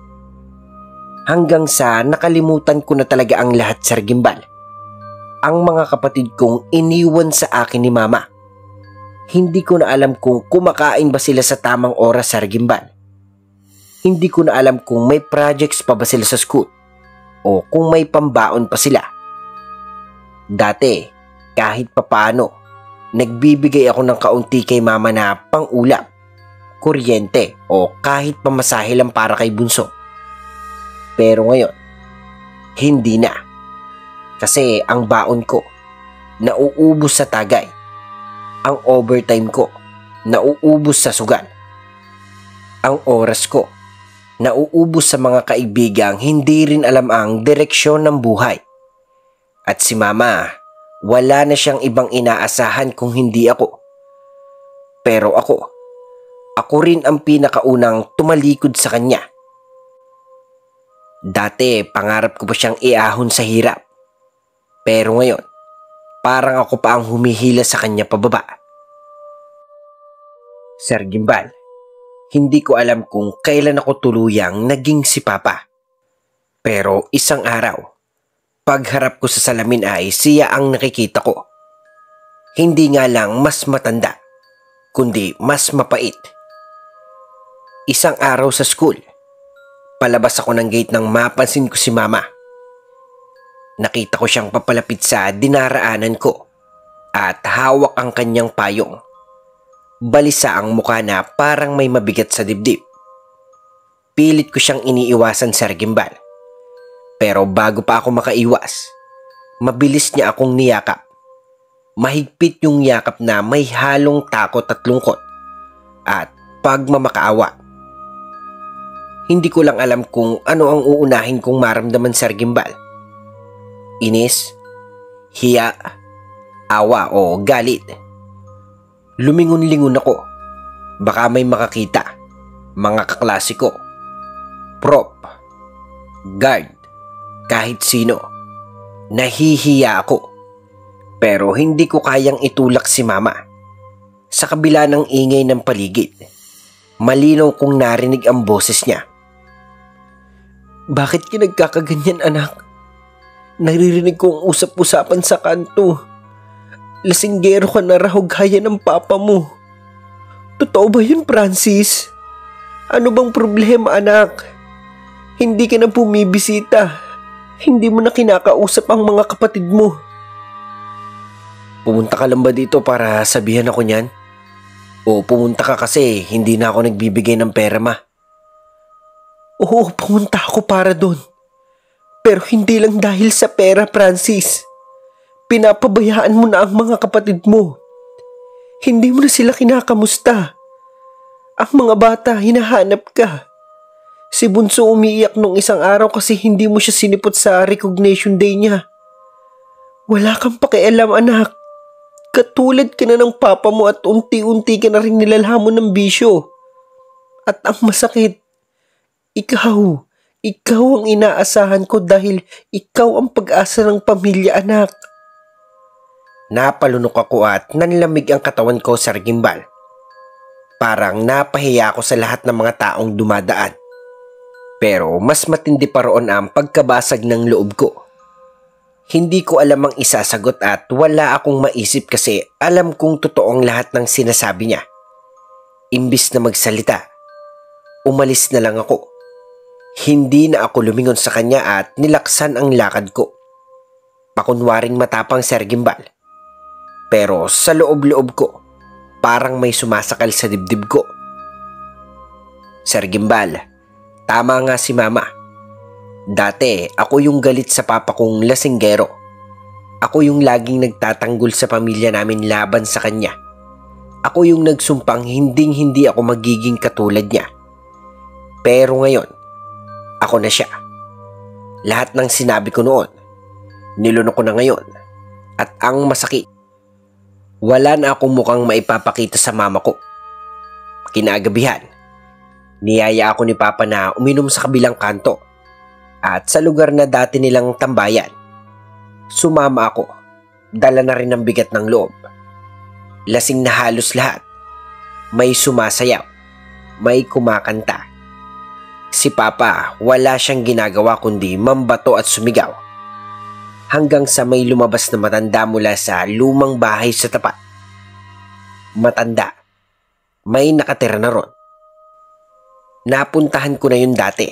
Hanggang sa nakalimutan ko na talaga ang lahat, Sir Gimbal. Ang mga kapatid kong iniwan sa akin ni Mama. Hindi ko na alam kung kumakain ba sila sa tamang oras, Sir Gimbal. Hindi ko na alam kung may projects pa ba sila sa school o kung may pambaon pa sila. Dati, kahit papaano, nagbibigay ako ng kaunti kay Mama na pang-ulam, kuryente o kahit pamasahe lang para kay Bunso. Pero ngayon, hindi na. Kasi ang baon ko, nauubos sa tagay. Ang overtime ko, nauubos sa sugal. Ang oras ko, nauubos sa mga kaibigang hindi rin alam ang direksyon ng buhay. At si Mama, wala na siyang ibang inaasahan kung hindi ako. Pero ako rin ang pinakaunang tumalikod sa kanya. Dati, pangarap ko pa siyang iahon sa hirap. Pero ngayon, parang ako pa ang humihila sa kanya pababa. Sir Gimbal, hindi ko alam kung kailan ako tuluyang naging si Papa. Pero isang araw, pagharap ko sa salamin ay siya ang nakikita ko. Hindi nga lang mas matanda, kundi mas mapait. Isang araw sa school, palabas ako ng gate nang mapansin ko si Mama. Nakita ko siyang papalapit sa dinaraanan ko at hawak ang kanyang payong. Balisa ang mukha na parang may mabigat sa dibdib. Pilit ko siyang iniiwasan, Sir Gimbal. Pero bago pa ako makaiwas, mabilis niya akong niyakap. Mahigpit yung yakap na may halong takot at lungkot at pagmamakaawa. Hindi ko lang alam kung ano ang uunahin kong maramdaman, Sir Gimbal. Inis, hiya, awa o galit. Lumingon-lingon ako. Baka may makakita. Mga kaklase ko, prop, guard, kahit sino. Nahihiya ako. Pero hindi ko kayang itulak si Mama. Sa kabila ng ingay ng paligid, malinaw kong narinig ang boses niya. Bakit ka nagkakaganyan, anak? Naririnig ko ang usap-usapan sa kanto. Lasinggero ka na raw gaya ng papa mo. Totoo ba yun, Francis? Ano bang problema, anak? Hindi ka na bumibisita. Hindi mo na kinakausap ang mga kapatid mo. Pumunta ka lang ba dito para sabihan ako niyan? O pumunta ka kasi hindi na ako nagbibigay ng pera, Ma? Oo, pumunta ako para doon. Pero hindi lang dahil sa pera, Francis. Pinapabayaan mo na ang mga kapatid mo. Hindi mo na sila kinakamusta. Ang mga bata, hinahanap ka. Si Bunso umiiyak nung isang araw kasi hindi mo siya sinipot sa recognition day niya. Wala kang pakialam, anak. Katulad ka na ng papa mo at unti-unti ka na rin nilalhamon ng bisyo. At ang masakit, ikaw ang inaasahan ko dahil ikaw ang pag-asa ng pamilya, anak. Napalunok ako at nanlamig ang katawan ko, Sir Gimbal. Parang napahiya ako sa lahat ng mga taong dumadaan. Pero mas matindi pa roon ang pagkabasag ng loob ko. Hindi ko alam ang isasagot at wala akong maisip kasi alam kong totoong lahat ng sinasabi niya. Imbis na magsalita, umalis na lang ako. Hindi na ako lumingon sa kanya at nilaksan ang lakad ko. Pakunwaring matapang, Sir Gimbal. Pero sa loob-loob ko, parang may sumasakal sa dibdib ko. Sir Gimbal, tama nga si Mama. Dati ako yung galit sa papa kong lasinggero. Ako yung laging nagtatanggol sa pamilya namin laban sa kanya. Ako yung nagsumpang hindi ako magiging katulad niya. Pero ngayon, ako na siya. Lahat ng sinabi ko noon, nilunok ko na ngayon. At ang masakit, wala na akong mukhang maipapakita sa mama ko. Kinagabihan, niyaya ako ni Papa na uminom sa kabilang kanto. At sa lugar na dati nilang tambayan, sumama ako. Dala na rin ang bigat ng loob. Lasing na halos lahat. May sumasayaw, may kumakanta. Si Papa, wala siyang ginagawa kundi mambato at sumigaw. Hanggang sa may lumabas na matanda mula sa lumang bahay sa tapat. Matanda. May nakatira na ron. Napuntahan ko na yun dati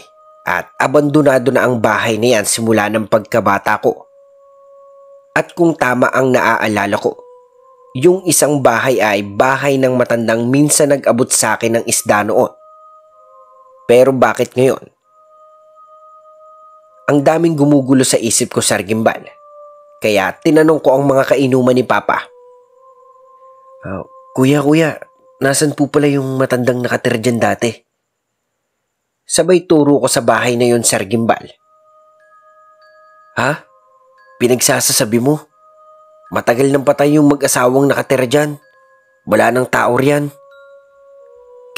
at abandonado na ang bahay na yan simula ng pagkabata ko. At kung tama ang naaalala ko, yung isang bahay ay bahay ng matandang minsan nag-abot sa akin ng isda noon. Pero bakit ngayon? Ang daming gumugulo sa isip ko, Sir Gimbal. Kaya tinanong ko ang mga kainuman ni Papa. Kuya, nasan po pala yung matandang nakatira dyan dati? Sabay turo ko sa bahay na yun, Sir Gimbal. Ha? Pinagsasasabi mo? Matagal nang patay yung mag-asawang nakatira dyan. Wala nang tao riyan.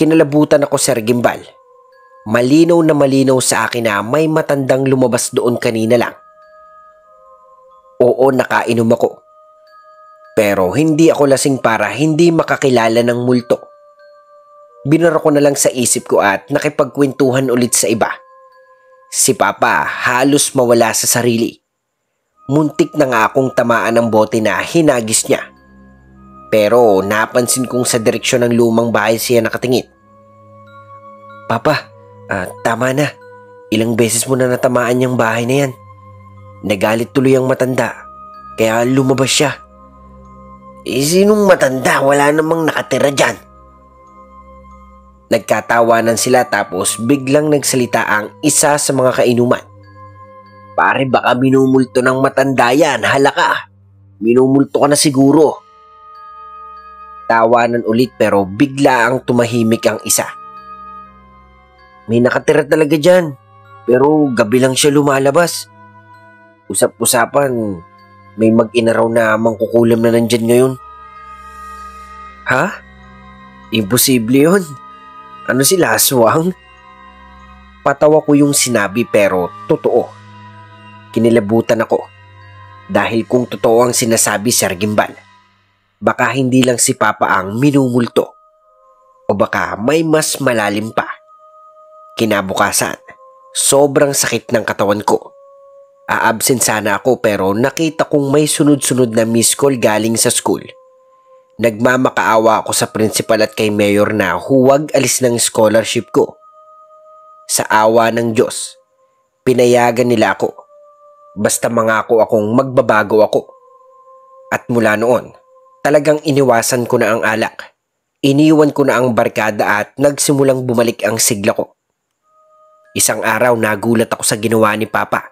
Kinalabutan ako, Sir Gimbal. Malinaw na malinaw sa akin na may matandang lumabas doon kanina lang. Oo, nakainom ako. Pero hindi ako lasing para hindi makakilala ng multo. Binara ko na lang sa isip ko at nakipagkwentuhan ulit sa iba. Si Papa halos mawala sa sarili. Muntik na nga akong tamaan ng bote na hinagis niya. Pero napansin kong sa direksyon ng lumang bahay siya nakatingin. Papa, tama na. Ilang beses mo na natamaan yung bahay na yan. Nagalit tuloy ang matanda, kaya lumabas siya. Sinong matanda? Wala namang nakatira dyan. Nagkatawanan sila tapos biglang nagsalita ang isa sa mga kainuman. Pare, baka minumulto ng matanda yan. Hala ka. Minumulto ka na siguro. Tawanan ulit pero bigla ang tumahimik ang isa. May nakatira talaga dyan, pero gabi lang siya lumalabas. Usap-usapan, may mag-ina raw na mangkukulam na nandyan ngayon. Ha? Imposible yun. Ano sila, aswang? Patawa ko yung sinabi pero totoo. Kinilabutan ako. Dahil kung totoo ang sinasabi, Sir Gimbal, baka hindi lang si Papa ang minumulto. O baka may mas malalim pa. Kinabukasan, sobrang sakit ng katawan ko. A-absent sana ako pero nakita kong may sunod-sunod na miss call galing sa school. Nagmamakaawa ako sa principal at kay mayor na huwag alis ng scholarship ko. Sa awa ng Diyos, pinayagan nila ako. Basta mangako akong magbabago ako. At mula noon, talagang iniwasan ko na ang alak. Iniwan ko na ang barkada at nagsimulang bumalik ang sigla ko. Isang araw nagulat ako sa ginawa ni Papa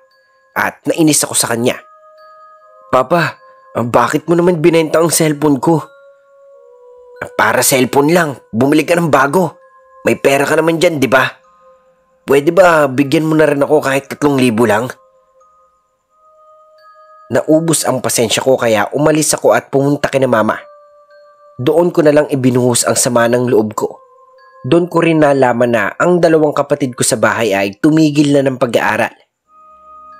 at nainis ako sa kanya. Papa, bakit mo naman binenta ang cellphone ko? Para cellphone lang, bumili ka ng bago. May pera ka naman dyan, di ba? Pwede ba bigyan mo na rin ako kahit 3,000 lang? Naubos ang pasensya ko kaya umalis ako at pumunta kina Mama. Doon ko na lang ibinuhos ang sama ng loob ko. Doon ko rin nalaman na ang dalawang kapatid ko sa bahay ay tumigil na ng pag-aaral.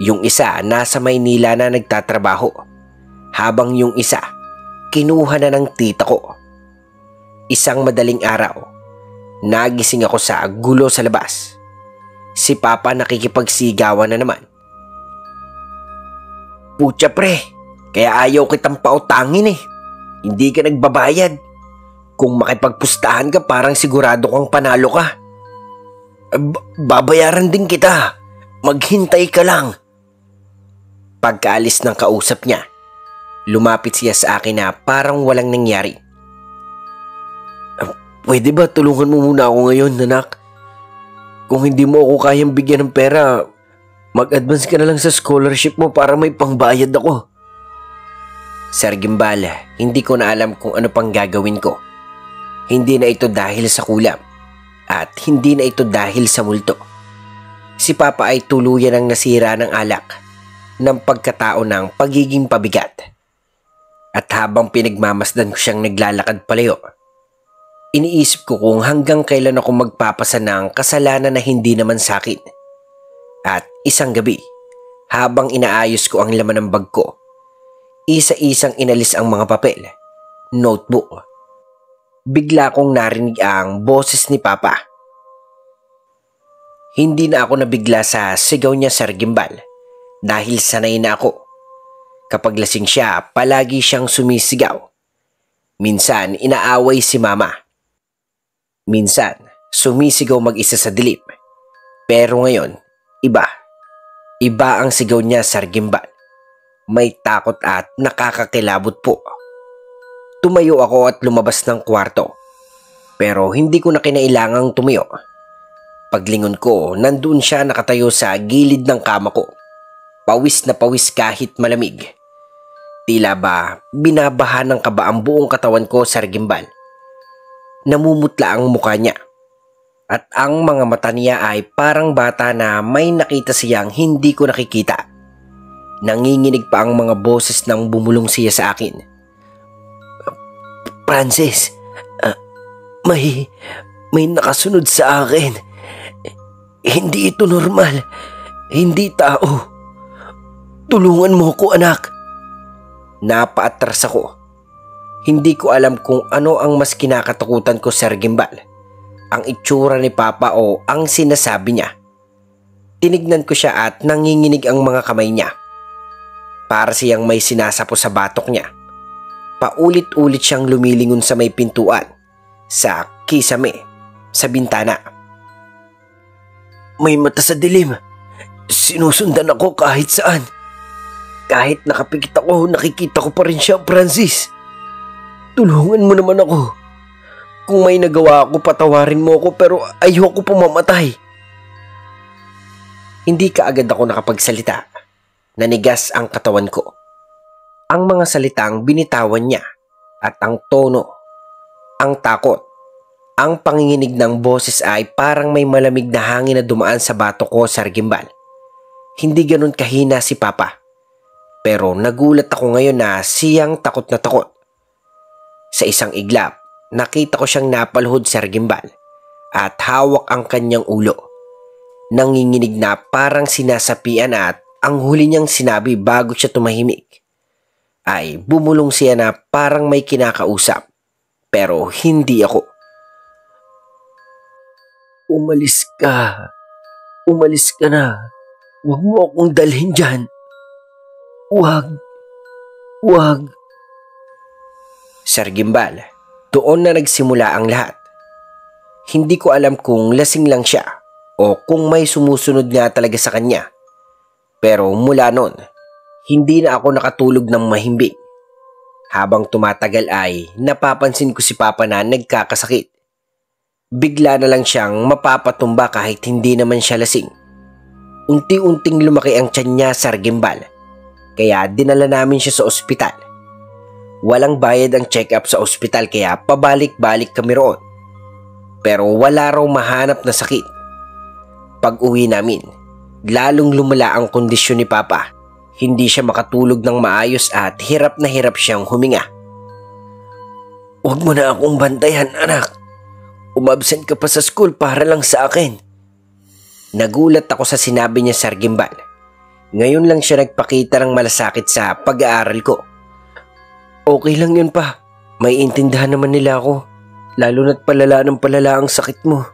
Yung isa nasa Maynila na nagtatrabaho, habang yung isa kinuha na ng tita ko. Isang madaling araw, nagising ako sa gulo sa labas. Si Papa nakikipagsigawan na naman. Putya pre, kaya ayaw kitang pautangin eh. Hindi ka nagbabayad. Kung makipagpustahan ka parang sigurado kang panalo ka. Babayaran din kita. Maghintay ka lang. Pagkaalis ng kausap niya, lumapit siya sa akin na parang walang nangyari. Pwede ba tulungan mo muna ako ngayon, anak? Kung hindi mo ako kayang bigyan ng pera, mag-advance ka na lang sa scholarship mo para may pangbayad ako. Sir Gimbal, hindi ko na alam kung ano pang gagawin ko. Hindi na ito dahil sa kulam at hindi na ito dahil sa multo. Si Papa ay tuluyan ang nasira ng alak ng pagkatao ng pagiging pabigat. At habang pinagmamasdan ko siyang naglalakad palayo, iniisip ko kung hanggang kailan ako magpapasa ng kasalanan na hindi naman sa akin. At isang gabi, habang inaayos ko ang laman ng bag ko, isa-isang inalis ang mga papel, notebook. Bigla kong narinig ang boses ni Papa. Hindi na ako nabigla sa sigaw niya, Sir Gimbal, dahil sanay na ako. Kapag lasing siya, palagi siyang sumisigaw. Minsan, inaaway si Mama. Minsan, sumisigaw mag-isa sa dilim. Pero ngayon, iba. Iba ang sigaw niya, Sir Gimbal. May takot at nakakakilabot po. Tumayo ako at lumabas ng kwarto. Pero hindi ko na kinailangang tumayo. Paglingon ko, nandoon siya nakatayo sa gilid ng kama ko. Pawis na pawis kahit malamig. Tila ba binabaha ng kaba ang buong katawan ko, Sir Gimbal. Namumutla ang mukha niya. At ang mga mata niya ay parang bata na may nakita siyang hindi ko nakikita. Nanginginig pa ang mga boses nang bumulong siya sa akin. Francis, may nakasunod sa akin. Hindi ito normal. Hindi tao. Tulungan mo ko, anak. Napaatras ako. Hindi ko alam kung ano ang mas kinakatakutan ko, Sir Gimbal. Ang itsura ni Papa o ang sinasabi niya. Tinignan ko siya at nanginginig ang mga kamay niya. Para siyang may sinasapo sa batok niya. Paulit-ulit siyang lumilingon sa may pintuan, sa kisame, sa bintana. May mata sa dilim. Sinusundan ako kahit saan. Kahit nakapikit ako, nakikita ko pa rin siya, Francis. Tulungan mo naman ako. Kung may nagawa ako, patawarin mo ako, pero ayoko pumamatay. Hindi kaagad ako nakapagsalita. Nanigas ang katawan ko. Ang mga salitang binitawan niya at ang tono, ang takot, ang panginginig ng boses ay parang may malamig na hangin na dumaan sa bato ko, Sir Gimbal. Hindi ganun kahina si Papa. Pero nagulat ako ngayon na siyang takot na takot. Sa isang iglap, nakita ko siyang napalhod, Sir Gimbal, at hawak ang kanyang ulo. Nanginginig na parang sinasapian at ang huli niyang sinabi bago siya tumahimik ay bumulong siya na parang may kinakausap, pero hindi ako. Umalis ka. Umalis ka na. Huwag mo akong dalhin dyan. Huwag. Huwag. Sir Gimbal, doon na nagsimula ang lahat. Hindi ko alam kung lasing lang siya o kung may sumusunod nga talaga sa kanya. Pero mula noon, hindi na ako nakatulog ng mahimbing. Habang tumatagal ay napapansin ko si Papa na nagkakasakit. Bigla na lang siyang mapapatumba kahit hindi naman siya lasing. Unti-unting lumaki ang tiyan niya, Sir Gimbal. Kaya dinala namin siya sa ospital. Walang bayad ang check-up sa ospital kaya pabalik-balik kami roon. Pero wala raw mahanap na sakit. Pag-uwi namin, lalong lumala ang kondisyon ni Papa. Hindi siya makatulog ng maayos at hirap na hirap siyang huminga. Huwag mo na akong bantayan, anak. Umabsent ka pa sa school para lang sa akin. Nagulat ako sa sinabi niya, Sir Gimbal. Ngayon lang siya nagpakita ng malasakit sa pag-aaral ko. Okay lang yun pa. May intindihan naman nila ako. Lalo na't palala ng palala ang sakit mo.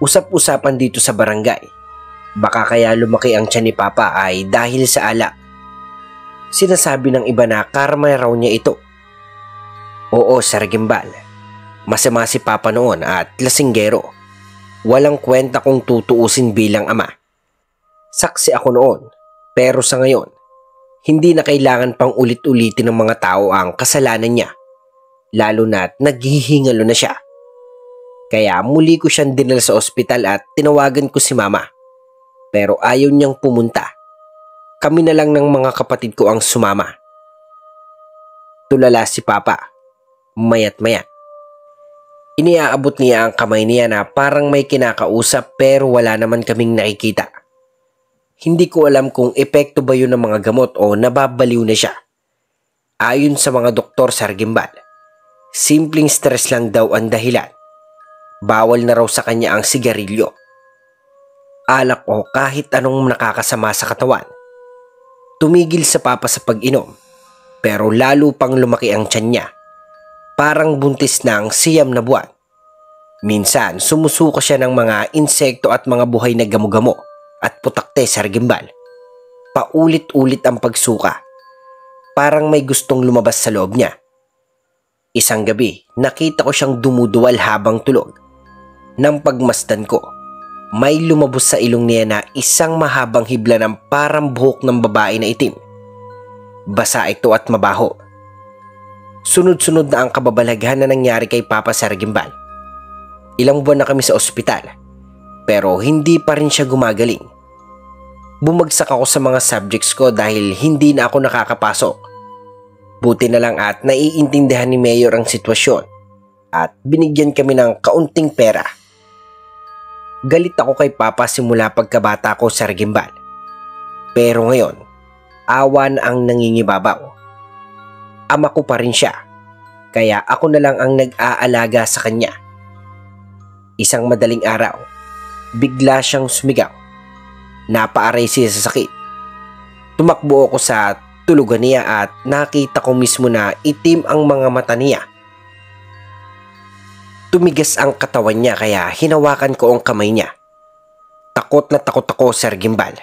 Usap-usapan dito sa barangay. Baka kaya lumaki ang tiyan ni Papa ay dahil sa alak. Sinasabi ng iba na karma raw niya ito. Oo, Sir Gimbal. Masama si Papa noon at lasinggero. Walang kwenta kung tutuusin bilang ama. Saksi ako noon, pero sa ngayon, hindi na kailangan pang ulit-ulitin ng mga tao ang kasalanan niya, lalo na't naghihingalo na siya. Kaya muli ko siyang dinala sa ospital at tinawagan ko si mama. Pero ayaw niyang pumunta. Kami na lang ng mga kapatid ko ang sumama. Tulala si papa. Mayat maya. Iniaabot niya ang kamay niya na parang may kinakausap pero wala naman kaming nakikita. Hindi ko alam kung epekto ba yun ng mga gamot o nababaliw na siya. Ayon sa mga doktor sa Argimbal, simpleng stress lang daw ang dahilan. Bawal na raw sa kanya ang sigarilyo, alak o kahit anong nakakasama sa katawan. Tumigil sa papa sa pag-inom, pero lalo pang lumaki ang tiyan niya. Parang buntis ng 9 na buwan. Minsan sumusuka siya ng mga insekto at mga buhay na gamo-gamo at putakte sa Argimbal. Paulit-ulit ang pagsuka. Parang may gustong lumabas sa loob niya. Isang gabi, nakita ko siyang dumuduwal habang tulog. Nang pagmasdan ko, may lumabos sa ilong niya na isang mahabang hibla ng parang buhok ng babae na itim. Basa ito at mabaho. Sunod-sunod na ang kababalaghan na nangyari kay Papa sa Argimbal. Ilang buwan na kami sa ospital, pero hindi pa rin siya gumagaling. Bumagsak ako sa mga subjects ko dahil hindi na ako nakakapasok. Buti na lang at naiintindihan ni Mayor ang sitwasyon at binigyan kami ng kaunting pera. Galit ako kay Papa simula pagkabata ko sa Argimbal. Pero ngayon, awa na ang nangingibabaw. Ama ko pa rin siya, kaya ako na lang ang nag-aalaga sa kanya. Isang madaling araw, bigla siyang sumigaw. Napaaray siya sa sakit. Tumakbo ako sa tulugan niya at nakita ko mismo na itim ang mga mata niya. Tumigas ang katawan niya kaya hinawakan ko ang kamay niya. Takot na takot ako sa Argimbal.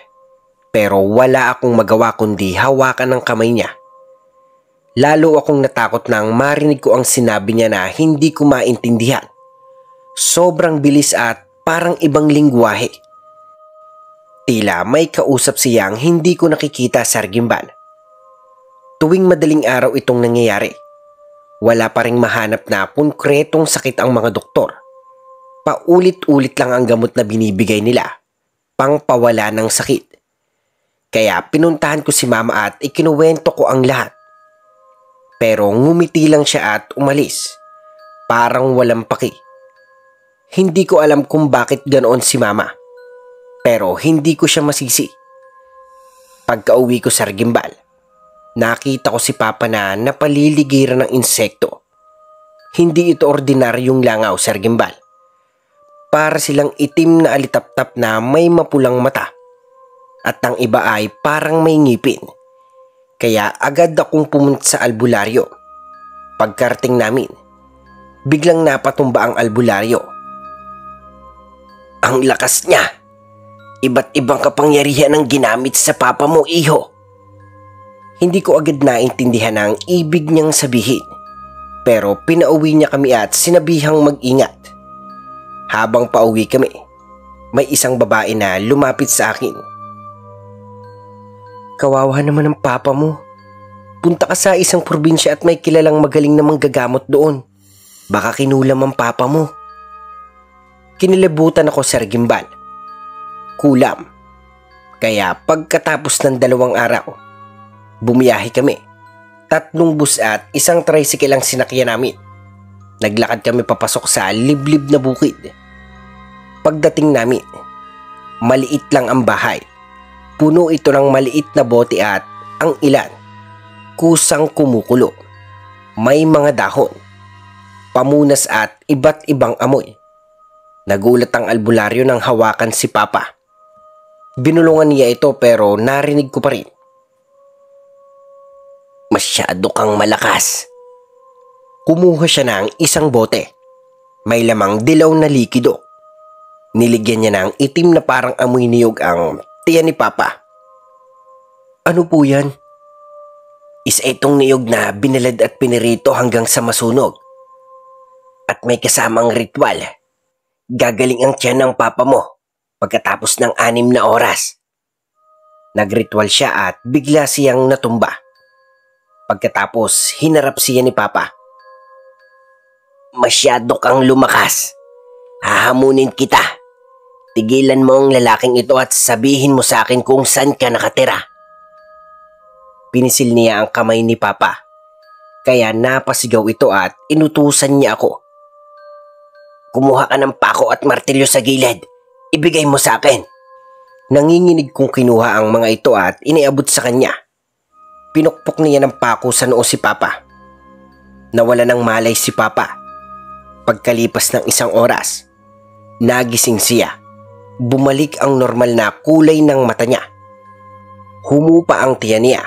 Pero wala akong magawa kundi hawakan ang kamay niya. Lalo akong natakot nang marinig ko ang sinabi niya na hindi ko maintindihan. Sobrang bilis at parang ibang lingwahe. Tila may kausap siyang hindi ko nakikita sa Argimbal. Tuwing madaling araw itong nangyayari. Wala pa ring mahanap na konkretong sakit ang mga doktor. Paulit-ulit lang ang gamot na binibigay nila, pangpawala ng sakit. Kaya pinuntahan ko si mama at ikinuwento ko ang lahat. Pero ngumiti lang siya at umalis. Parang walang paki. Hindi ko alam kung bakit ganoon si mama. Pero hindi ko siya masisi. Pagka-uwi ko sa Argimbal, nakita ko si Papa na napaliligiran ng insekto. Hindi ito ordinaryong langaw sa Argimbal. Para silang itim na alitaptap na may mapulang mata. At ang iba ay parang may ngipin. Kaya agad akong pumunta sa albularyo. Pagkarating namin, biglang napatumba ang albularyo. Ang lakas niya! Iba't ibang kapangyarihan ang ginamit sa papa mo, iho. Hindi ko agad naintindihan ang ibig niyang sabihin. Pero pinauwi niya kami at sinabihang mag-ingat. Habang pauwi kami, may isang babae na lumapit sa akin. Kawawa naman ang papa mo. Punta ka sa isang probinsya at may kilalang magaling na manggagamot doon. Baka kinulam ang papa mo. Kinilabutan ako sa Argimbal. Kulam. Kaya pagkatapos ng 2 araw, bumiyahe kami. 3 bus at 1 tricycle ang sinakyan namin. Naglakad kami papasok sa liblib na bukid. Pagdating namin, maliit lang ang bahay. Puno ito ng maliit na bote at ang ilan, kusang kumukulo. May mga dahon, pamunas at iba't ibang amoy. Nagulat ang albularyo nang hawakan si Papa. Binulungan niya ito pero narinig ko pa rin. Masyado kang malakas. Kumuha siya ng isang bote. May lamang dilaw na likido. Niligyan niya ng itim na parang amoy niyog ang tiyan ni Papa. Ano po yan? Isa itong niyog na binalad at pinirito hanggang sa masunog. At may kasamang ritual. Gagaling ang tiyan ng Papa mo pagkatapos ng 6 na oras. Nagritual siya at bigla siyang natumba. Pagkatapos hinarap siya ni Papa. Masyado kang lumakas. Hahamunin kita. Tigilan mo ang lalaking ito at sabihin mo sa akin kung saan ka nakatira. Pinisil niya ang kamay ni Papa. Kaya napasigaw ito at inutusan niya ako. Kumuha ka ng pako at martilyo sa gilid. Ibigay mo sa akin. Nanginginig kong kinuha ang mga ito at iniabot sa kanya. Pinukpok niya ng pako sa noo si Papa. Nawala ng malay si Papa. Pagkalipas ng 1 oras, nagising siya. Bumalik ang normal na kulay ng mata niya. Humupa ang tiyan niya.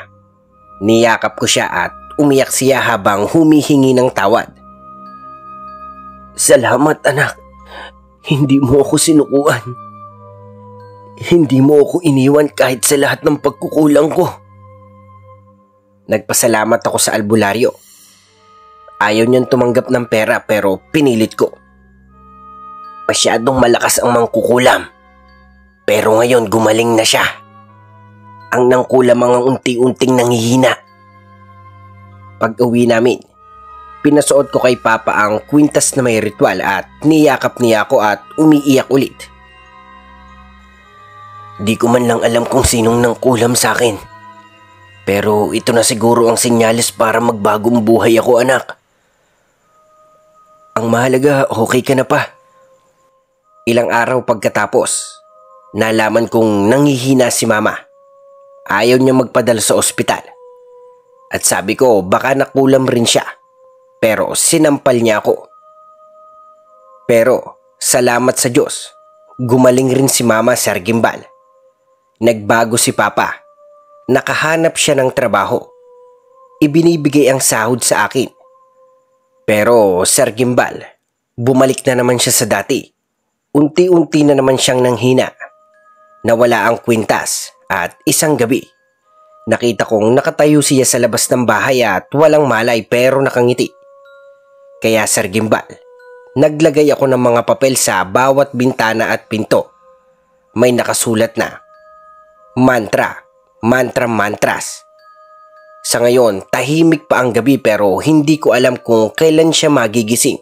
Niyakap ko siya at umiyak siya habang humihingi ng tawad. Salamat anak. Hindi mo ako sinukuan. Hindi mo ako iniwan kahit sa lahat ng pagkukulang ko. Nagpasalamat ako sa albularyo. Ayaw niyang tumanggap ng pera pero pinilit ko. Masyadong malakas ang mangkukulam. Pero ngayon gumaling na siya. Ang nangkulam ang unti-unting nanghihina. Pag-uwi namin, pinasuot ko kay Papa ang kwintas na may ritual at niyakap niya ako at umiiyak ulit. Di ko man lang alam kung sinong nangkulam sa akin. Pero ito na siguro ang senyales para magbagong buhay ako, anak. Ang mahalaga, okay ka na pa. Ilang araw pagkatapos, nalaman kong nanghihina si Mama. Ayaw niya magpadala sa ospital. At sabi ko baka nakulam rin siya. Pero sinampal niya ako. Pero salamat sa Diyos, gumaling rin si Mama, Sir Gimbal. Nagbago si Papa. Nakahanap siya ng trabaho. Ibinibigay ang sahod sa akin. Pero Sir Gimbal, bumalik na naman siya sa dati. Unti-unti na naman siyang nanghina. Nawala ang kwintas at isang gabi, nakita kong nakatayo siya sa labas ng bahay at walang malay pero nakangiti. Kaya Sir Gimbal, naglagay ako ng mga papel sa bawat bintana at pinto. May nakasulat na mantra, mantras. Sa ngayon, tahimik pa ang gabi pero hindi ko alam kung kailan siya magigising.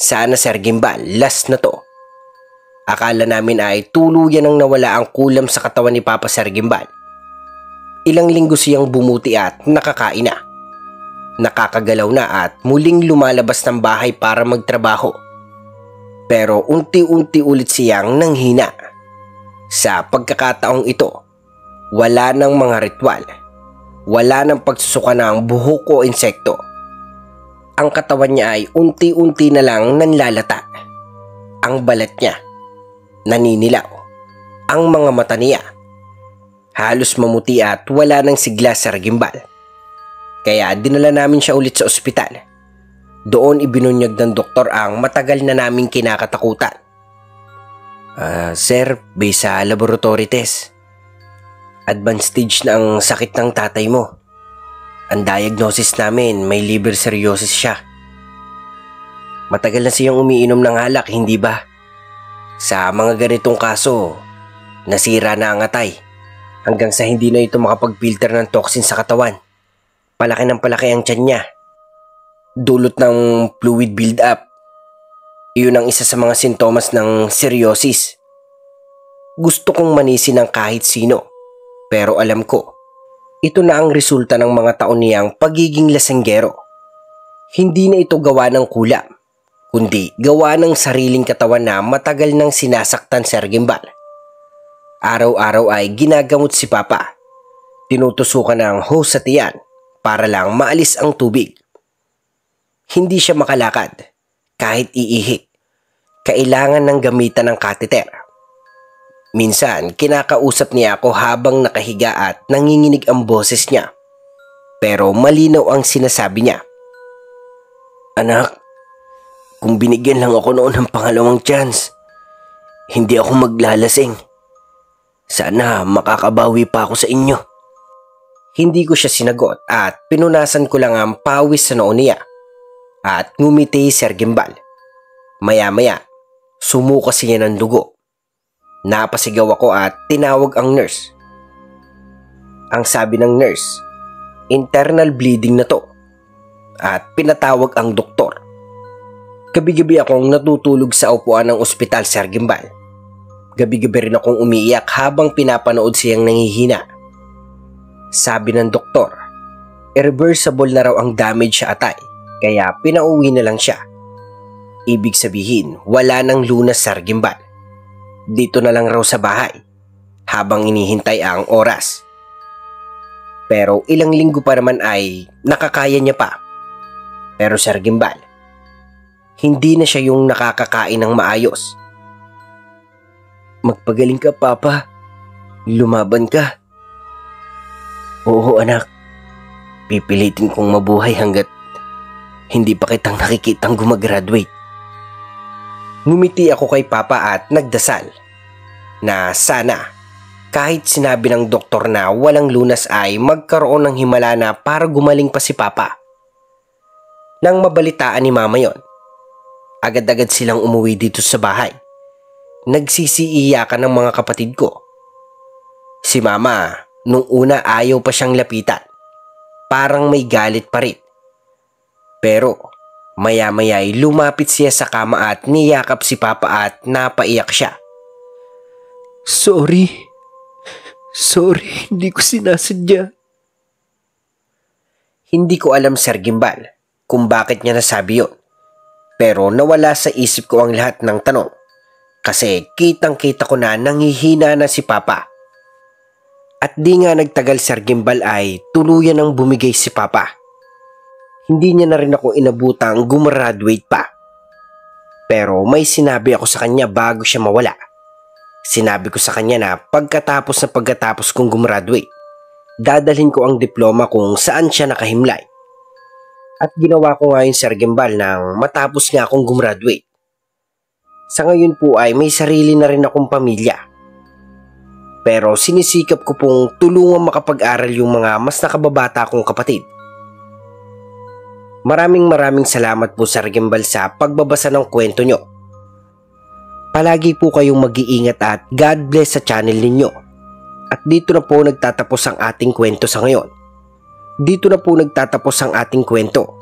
Sana Sir Gimbal, last na to. Akala namin ay tuluyan nang nawala ang kulam sa katawan ni Papa Sir Gimbal. Ilang linggo siyang bumuti at nakakain na. Nakakagalaw na at muling lumalabas ng bahay para magtrabaho. Pero unti-unti ulit siyang nanghina. Sa pagkakataong ito, wala ng mga ritual. Wala ng pagsusuka ng buhok o insekto. Ang katawan niya ay unti-unti na lang nanlalata. Ang balat niya, naninilaw. Ang mga mata niya, halos mamuti at wala ng sigla, Sir Gimbal. Kaya dinala namin siya ulit sa ospital. Doon ibinunyag ng doktor ang matagal na naming kinakatakutan. Sir, based sa laboratory test, advanced stage na ang sakit ng tatay mo. Ang diagnosis namin, may liver cirrhosis siya. Matagal na siyang umiinom ng alak, hindi ba? Sa mga ganitong kaso, nasira na ang atay hanggang sa hindi na ito makapag-filter ng toxin sa katawan. Palaki ng palaki ang tiyan niya. Dulot ng fluid build-up. Iyon ang isa sa mga sintomas ng cirrhosis. Gusto kong manisin ng kahit sino, pero alam ko, ito na ang resulta ng mga taon niyang pagiging lasenggero. Hindi na ito gawa ng kulam, kundi gawa ng sariling katawan na matagal nang sinasaktan, Sir Gimbal. Araw-araw ay ginagamot si Papa. Tinutusukan ng hose sa tiyan para lang maalis ang tubig. Hindi siya makalakad kahit iihi. Kailangan ng gamitan ng catheter. Minsan, kinakausap niya ako habang nakahiga at nanginginig ang boses niya. Pero malinaw ang sinasabi niya. Anak, kung binigyan lang ako noon ng pangalawang chance, hindi ako maglalasing. Sana makakabawi pa ako sa inyo. Hindi ko siya sinagot at pinunasan ko lang ang pawis sa noo niya. At ngumiti, Sir Gimbal. Maya-maya, sumuka siya ng dugo. Napasigaw ako at tinawag ang nurse. Ang sabi ng nurse, internal bleeding na to. At pinatawag ang doktor. Gabi-gabi akong natutulog sa upuan ng ospital, Sir Gimbal. Gabi-gabi rin akong umiiyak habang pinapanood siyang nanghihina. Sabi ng doktor, irreversible na raw ang damage sa atay, kaya pinauwi na lang siya. Ibig sabihin, wala nang lunas, Sir Gimbal. Dito na lang raw sa bahay, habang inihintay ang oras. Pero ilang linggo pa naman ay nakakaya niya pa. Pero Sir Gimbal, hindi na siya yung nakakakain ng maayos. Magpagaling ka, Papa. Lumaban ka. Oo, anak. Pipilitin kong mabuhay hanggat hindi pa kitang nakikitang gumagraduate. Ngumiti ako kay Papa at nagdasal na sana kahit sinabi ng doktor na walang lunas ay magkaroon ng himala na para gumaling pa si Papa. Nang mabalitaan ni Mama yon, agad-agad silang umuwi dito sa bahay. Nagsisiiyakan ng mga kapatid ko. Si Mama, nung una ayaw pa siyang lapitan. Parang may galit pa rin. Pero maya-maya ay lumapit siya sa kama at niyakap si Papa at napaiyak siya. Sorry, hindi ko sinasadya. Hindi ko alam, Sir Gimbal, kung bakit niya nasabi yun. Pero nawala sa isip ko ang lahat ng tanong. Kasi kitang-kita ko na nanghihina na si Papa. At di nga nagtagal, Sir Gimbal, ay tuluyan ng bumigay si Papa. Hindi niya na rin ako inabutang gumraduate pa. Pero may sinabi ako sa kanya bago siya mawala. Sinabi ko sa kanya na pagkatapos kong gumraduate, dadalhin ko ang diploma kung saan siya nakahimlay. At ginawa ko nga yung Sir Gimbal nang matapos nga akong gumraduate. Sa ngayon po ay may sarili na rin akong pamilya. Pero sinisikap ko pong tulungan makapag-aral yung mga mas nakababata kong kapatid. Maraming salamat po, Sir Gimbal, sa pagbabasa ng kwento nyo. Palagi po kayong mag-iingat at God bless sa channel ninyo. At dito na po nagtatapos ang ating kwento sa ngayon. Dito na po nagtatapos ang ating kwento.